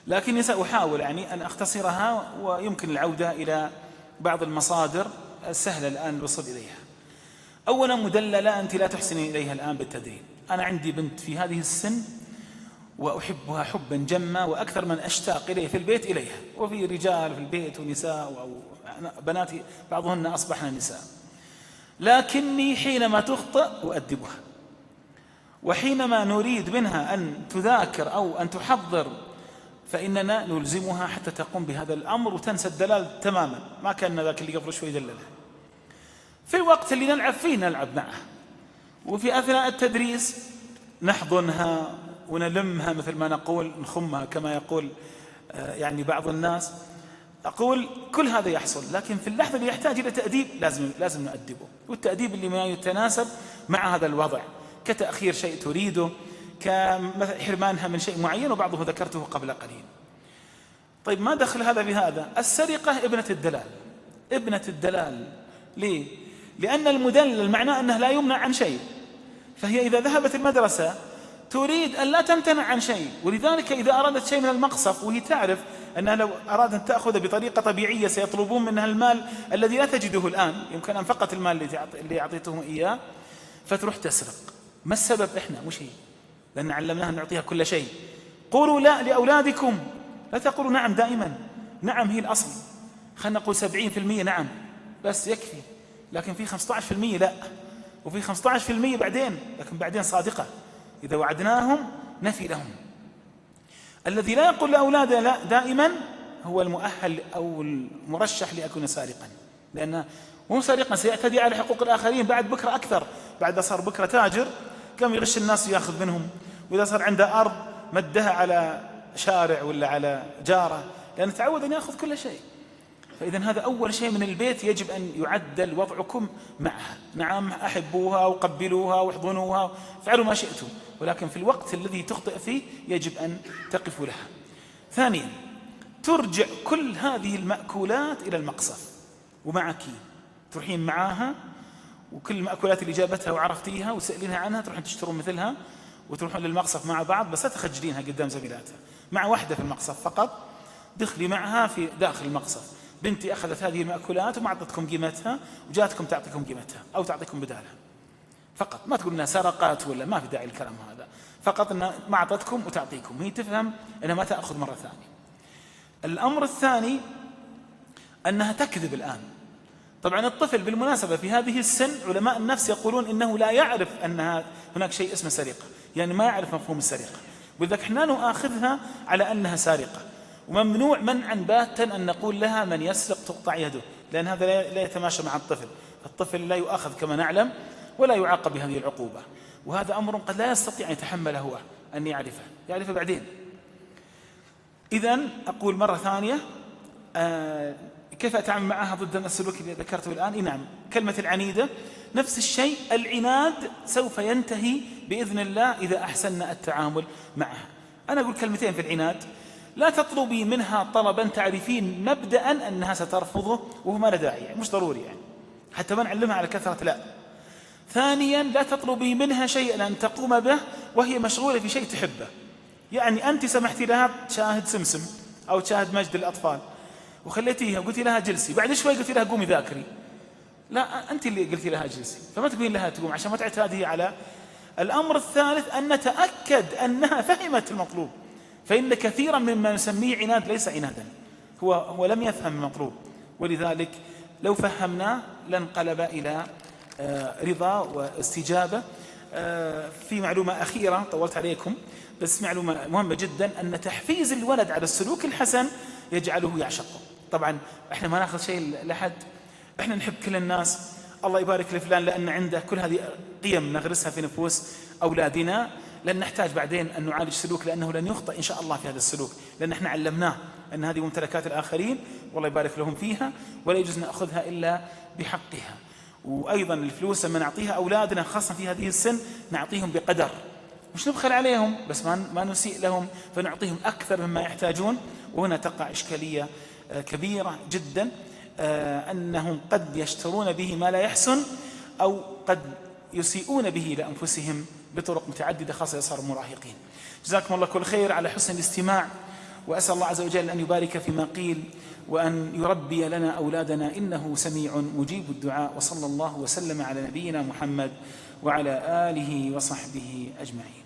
لكني سأحاول أن أختصرها، ويمكن العودة إلى بعض المصادر السهلة الآن الوصول إليها. أولا، مدللة أنت لا تحسنين إليها الآن بالتدريب. أنا عندي بنت في هذه السن وأحبها حبا جما، وأكثر من أشتاق إليه في البيت إليها، وفي رجال في البيت ونساء أو بناتي بعضهن أصبحن نساء، لكني حينما تخطئ أؤدبها، وحينما نريد منها أن تذاكر أو أن تحضر فإننا نلزمها حتى تقوم بهذا الأمر وتنسى الدلال تماما، ما كان ذاك اللي قبل شوي دللها. في الوقت اللي نلعب فيه نلعب معها، وفي أثناء التدريس نحضنها ونلمها مثل ما نقول، نخمها كما يقول بعض الناس. أقول كل هذا يحصل، لكن في اللحظة اللي يحتاج إلى تأديب لازم نؤدبه، والتأديب اللي ما يتناسب مع هذا الوضع، كتأخير شيء تريده، كحرمانها من شيء معين، وبعضه ذكرته قبل قليل. طيب ما دخل هذا بهذا؟ السرقة ابنة الدلال. ليه؟ لأن المدلل معناه أنه لا يمنع عن شيء، فهي إذا ذهبت المدرسة تريد أن لا تمتنع عن شيء، ولذلك إذا أرادت شيء من المقصف وهي تعرف أنها لو أرادت أن تأخذ بطريقة طبيعية سيطلبون منها المال الذي لا تجده الآن، يمكن أنفقت المال اللي أعطيتهم إياه، فتروح تسرق. ما السبب؟ إحنا مش هي، لأن علمناها أن نعطيها كل شيء. قولوا لا لأولادكم، لا تقولوا نعم دائما. نعم هي الأصل، خلينا نقول 70% نعم بس يكفي، لكن في 15% لا، وفي 15% بعدين، لكن بعدين صادقة. إذا وعدناهم نفي لهم. الذي لا يقول لأولاده لا دائما هو المؤهل أو المرشح لأكون سارقا، لأنه مو سارقا سيعتدي على حقوق الآخرين بعد بكرة أكثر. بعد صار بكرة تاجر كم يغش الناس ويأخذ منهم، وإذا صار عنده أرض مدها على شارع ولا على جارة، لأنه تعود أن يأخذ كل شيء. فإذا هذا أول شيء من البيت يجب أن يعدل وضعكم معها. نعم أحبوها وقبلوها واحضنوها، فعلوا ما شئتم، ولكن في الوقت الذي تخطئ فيه يجب أن تقفوا لها. ثانيا، ترجع كل هذه المأكولات إلى المقصف، ومعك تروحين معاها، وكل المأكولات اللي جابتها وعرفتيها وسألينها عنها تروحين تشترون مثلها وتروحون للمقصف مع بعض، بس لا تخجلينها قدام زميلاتها، مع واحدة في المقصف فقط، دخلي معها في داخل المقصف. بنتي أخذت هذه المأكولات وما أعطتكم قيمتها وجاتكم تعطيكم قيمتها أو تعطيكم بدالها فقط، ما تقول أنها سرقات ولا، ما في داعي الكلام هذا، فقط أنها ما أعطتكم وتعطيكم، هي تفهم أنها ما تأخذ مرة ثانية. الأمر الثاني أنها تكذب الآن. طبعا الطفل بالمناسبة في هذه السن علماء النفس يقولون إنه لا يعرف أن هناك شيء اسمه سرقة، يعني ما يعرف مفهوم السرقة، ولذلك احنا نؤاخذها على أنها سارقة، وممنوع منعا باتا أن نقول لها من يسرق تقطع يده، لأن هذا لا يتماشى مع الطفل. الطفل لا يؤاخذ كما نعلم ولا يعاقب بهذه العقوبة، وهذا أمر قد لا يستطيع أن يتحمله هو، أن يعرفه بعدين. إذن أقول مرة ثانية، كيف أتعامل معها ضد السلوك اللي ذكرته الآن؟ نعم، كلمة العنيدة نفس الشيء. العناد سوف ينتهي بإذن الله إذا أحسننا التعامل معها. أنا أقول كلمتين في العناد. لا تطلبي منها طلبا تعرفين مبدأ أنها سترفضه وهو ما له داعي، يعني مش ضروري، يعني حتى ما نعلمها على كثرة، لا. ثانيا، لا تطلبي منها شيئا أن تقوم به وهي مشغولة في شيء تحبه، يعني أنت سمحتي لها تشاهد سمسم أو تشاهد مجد الأطفال وخليتيها وقلتي لها جلسي، بعد شوي قلتي لها قومي ذاكري، لا أنت اللي قلتي لها جلسي، فما تقولين لها تقوم عشان ما تعتادي على. الأمر الثالث أن نتأكد أنها فهمت المطلوب، فإن كثيرا مما نسميه عناد ليس عنادا، هو لم يفهم المطلوب، ولذلك لو فهمناه لانقلب إلى رضا واستجابة. في معلومة أخيرة طولت عليكم، بس معلومة مهمة جدا، أن تحفيز الولد على السلوك الحسن يجعله يعشقه. طبعا احنا ما ناخذ شيء لأحد، احنا نحب كل الناس، الله يبارك لفلان لأن عنده كل هذه قيم نغرسها في نفوس أولادنا، لن نحتاج بعدين أن نعالج سلوك، لأنه لن يخطئ إن شاء الله في هذا السلوك، لأن احنا علمناه أن هذه ممتلكات الآخرين والله يبارك لهم فيها، ولا يجوز نأخذها إلا بحقها. وأيضا الفلوس لما نعطيها أولادنا خاصة في هذه السن نعطيهم بقدر، مش نبخل عليهم بس ما نسيء لهم، فنعطيهم أكثر مما يحتاجون. وهنا تقع إشكالية كبيرة جدا، أنهم قد يشترون به ما لا يحسن، أو قد يسيئون به لأنفسهم بطرق متعددة، خاصة إذا صاروا مراهقين. جزاكم الله كل خير على حسن الاستماع، وأسأل الله عز وجل أن يبارك فيما قيل، وأن يربي لنا أولادنا، إنه سميع مجيب الدعاء. وصلى الله وسلم على نبينا محمد وعلى آله وصحبه أجمعين.